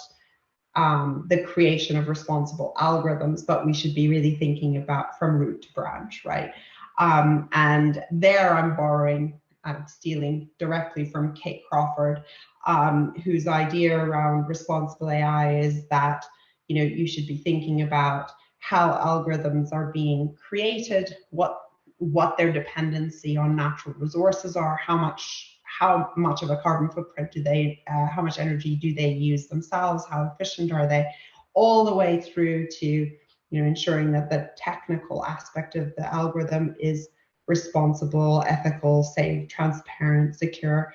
the creation of responsible algorithms, but we should be really thinking about from root to branch, right? And there I'm stealing directly from Kate Crawford, whose idea around responsible AI is that you should be thinking about how algorithms are being created, what their dependency on natural resources are, how much of a carbon footprint do they, how much energy do they use themselves, how efficient are they, all the way through to ensuring that the technical aspect of the algorithm is responsible, ethical, safe, transparent, secure,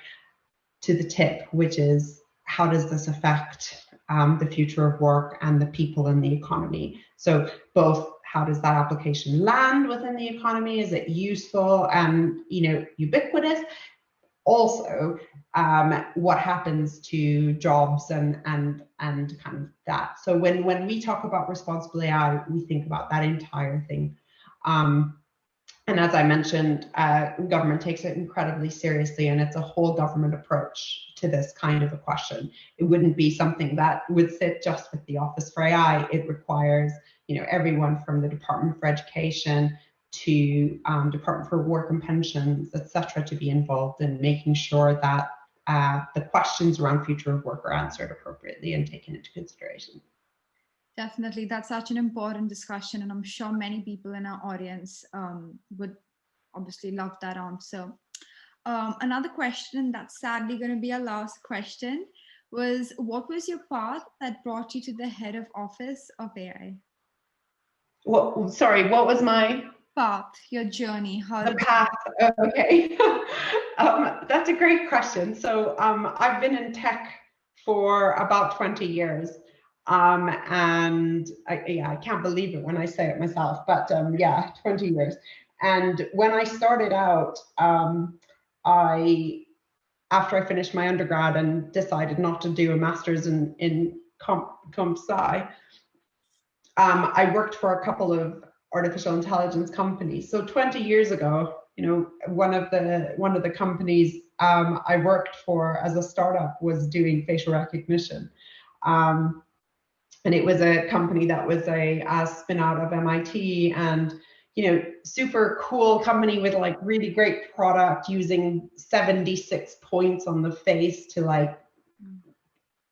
to the tip, which is how does this affect the future of work and the people in the economy. So both how does that application land within the economy? Is it useful and ubiquitous? Also, what happens to jobs and kind of that. So when we talk about responsible AI, we think about that entire thing. And as I mentioned, government takes it incredibly seriously, and it's a whole government approach to this kind of a question. It wouldn't be something that would sit just with the Office for AI. It requires, everyone from the Department for Education to Department for Work and Pensions, etc., to be involved in making sure that the questions around future of work are answered appropriately and taken into consideration. Definitely, that's such an important discussion, and I'm sure many people in our audience would obviously love that answer. Another question that's sadly going to be our last question was, what was your path that brought you to the head of Office of AI? Well, sorry, what was my path, your journey? The path, okay. That's a great question. So I've been in tech for about 20 years. And I can't believe it when I say it myself, but yeah, 20 years. And when I started out, after I finished my undergrad and decided not to do a master's in comp sci, I worked for a couple of artificial intelligence companies. So 20 years ago, one of the companies I worked for as a startup was doing facial recognition. And it was a company that was a spin out of MIT, and super cool company with like really great product, using 76 points on the face to like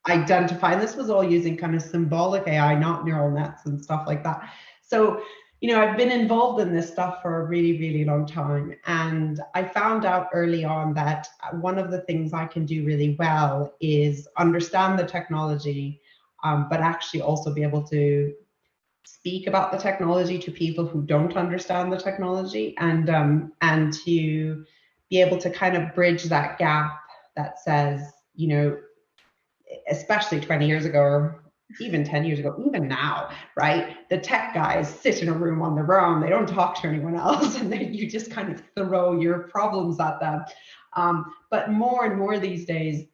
identify. And this was all using kind of symbolic AI, not neural nets and stuff like that. So I've been involved in this stuff for a really, really long time. And I found out early on that one of the things I can do really well is understand the technology, but actually also be able to speak about the technology to people who don't understand the technology, and to be able to kind of bridge that gap that says, especially 20 years ago, or even 10 years ago, even now, right? The tech guys sit in a room on their own. They don't talk to anyone else, and then you just kind of throw your problems at them. But more and more these days,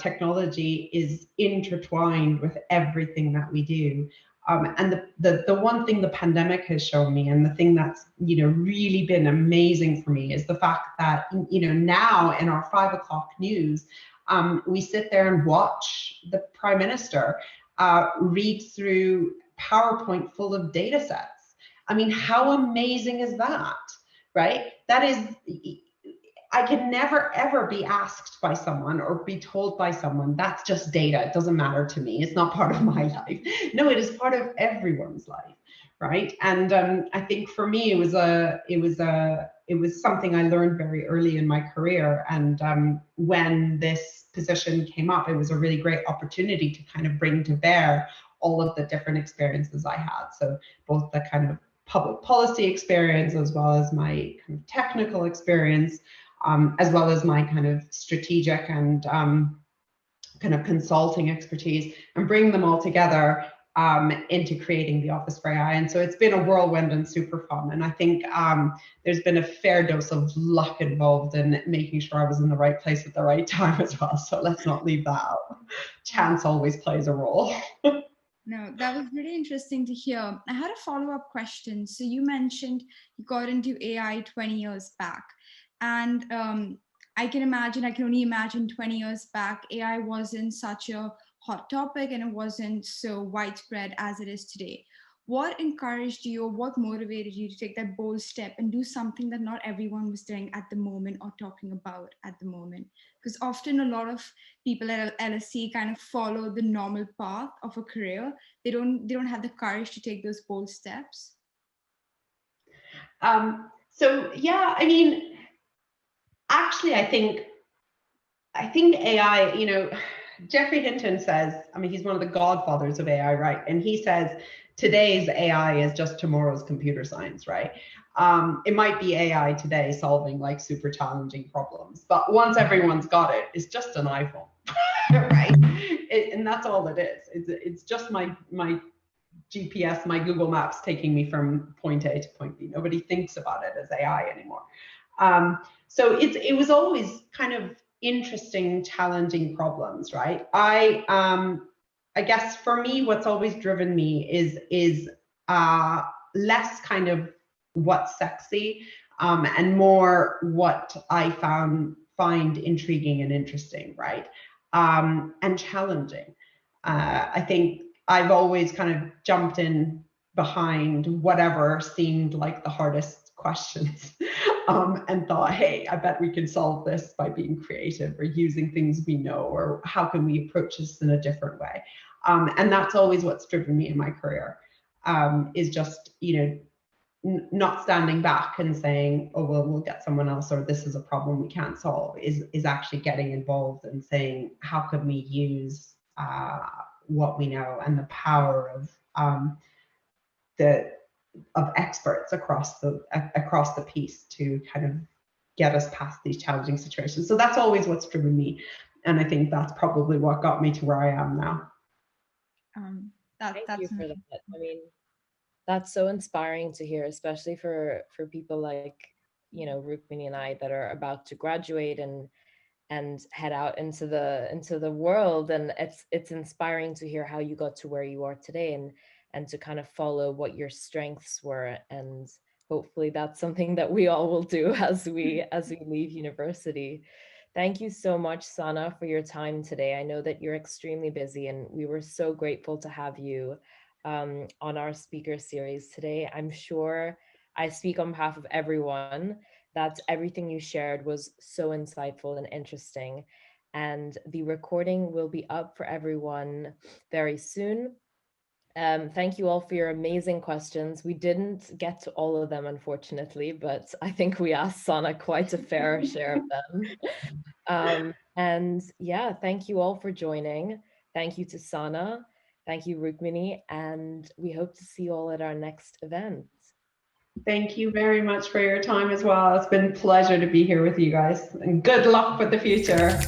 technology is intertwined with everything that we do. And the one thing the pandemic has shown me, and the thing that's really been amazing for me, is the fact that now in our 5 o'clock news, we sit there and watch the Prime Minister read through PowerPoint full of data sets. I mean, how amazing is that, right? That is, I can never ever be asked by someone or be told by someone, that's just data, it doesn't matter to me, it's not part of my life. No, it is part of everyone's life, right? And I think for me, it was something I learned very early in my career. And when this position came up, it was a really great opportunity to kind of bring to bear all of the different experiences I had. So both the kind of public policy experience, as well as my kind of technical experience, as well as my kind of strategic and kind of consulting expertise, and bring them all together into creating the Office for AI. And so it's been a whirlwind and super fun. And I think there's been a fair dose of luck involved in making sure I was in the right place at the right time as well. So let's not leave that out. Chance always plays a role. No, that was really interesting to hear. I had a follow-up question. So you mentioned you got into AI 20 years back. And I can only imagine 20 years back, AI wasn't such a hot topic and it wasn't so widespread as it is today. What encouraged you, or what motivated you to take that bold step and do something that not everyone was doing at the moment or talking about at the moment? Because often a lot of people at LSE kind of follow the normal path of a career. They don't have the courage to take those bold steps. So yeah, I mean, actually, I think AI, Geoffrey Hinton says, I mean, he's one of the godfathers of AI, right? And he says, today's AI is just tomorrow's computer science, right? It might be AI today solving like super challenging problems, but once everyone's got it, it's just an iPhone, right? And that's all it is. It's just my GPS, my Google Maps taking me from point A to point B. Nobody thinks about it as AI anymore. So it was always kind of interesting, challenging problems, right? I guess for me, what's always driven me is less kind of what's sexy and more what I find intriguing and interesting, right? And challenging. I think I've always kind of jumped in behind whatever seemed like the hardest questions and thought, hey, I bet we can solve this by being creative or using things we know, or how can we approach this in a different way? And that's always what's driven me in my career, is just, not standing back and saying, oh, well, we'll get someone else, or this is a problem we can't solve, is actually getting involved and saying, how can we use what we know and the power of experts across the piece to kind of get us past these challenging situations. So that's always what's driven me. And I think that's probably what got me to where I am now. Thank you for that. I mean, that's so inspiring to hear, especially for people like, Rukmini and I that are about to graduate and head out into the world. And it's inspiring to hear how you got to where you are today, and to kind of follow what your strengths were. And hopefully that's something that we all will do as we leave university. Thank you so much, Sana, for your time today. I know that you're extremely busy, and we were so grateful to have you on our speaker series today. I'm sure I speak on behalf of everyone that everything you shared was so insightful and interesting. And the recording will be up for everyone very soon. Thank you all for your amazing questions. We didn't get to all of them, unfortunately, but I think we asked Sana quite a fair share of them. And yeah, thank you all for joining. Thank you to Sana. Thank you, Rukmini. And we hope to see you all at our next event. Thank you very much for your time as well. It's been a pleasure to be here with you guys, and good luck for the future.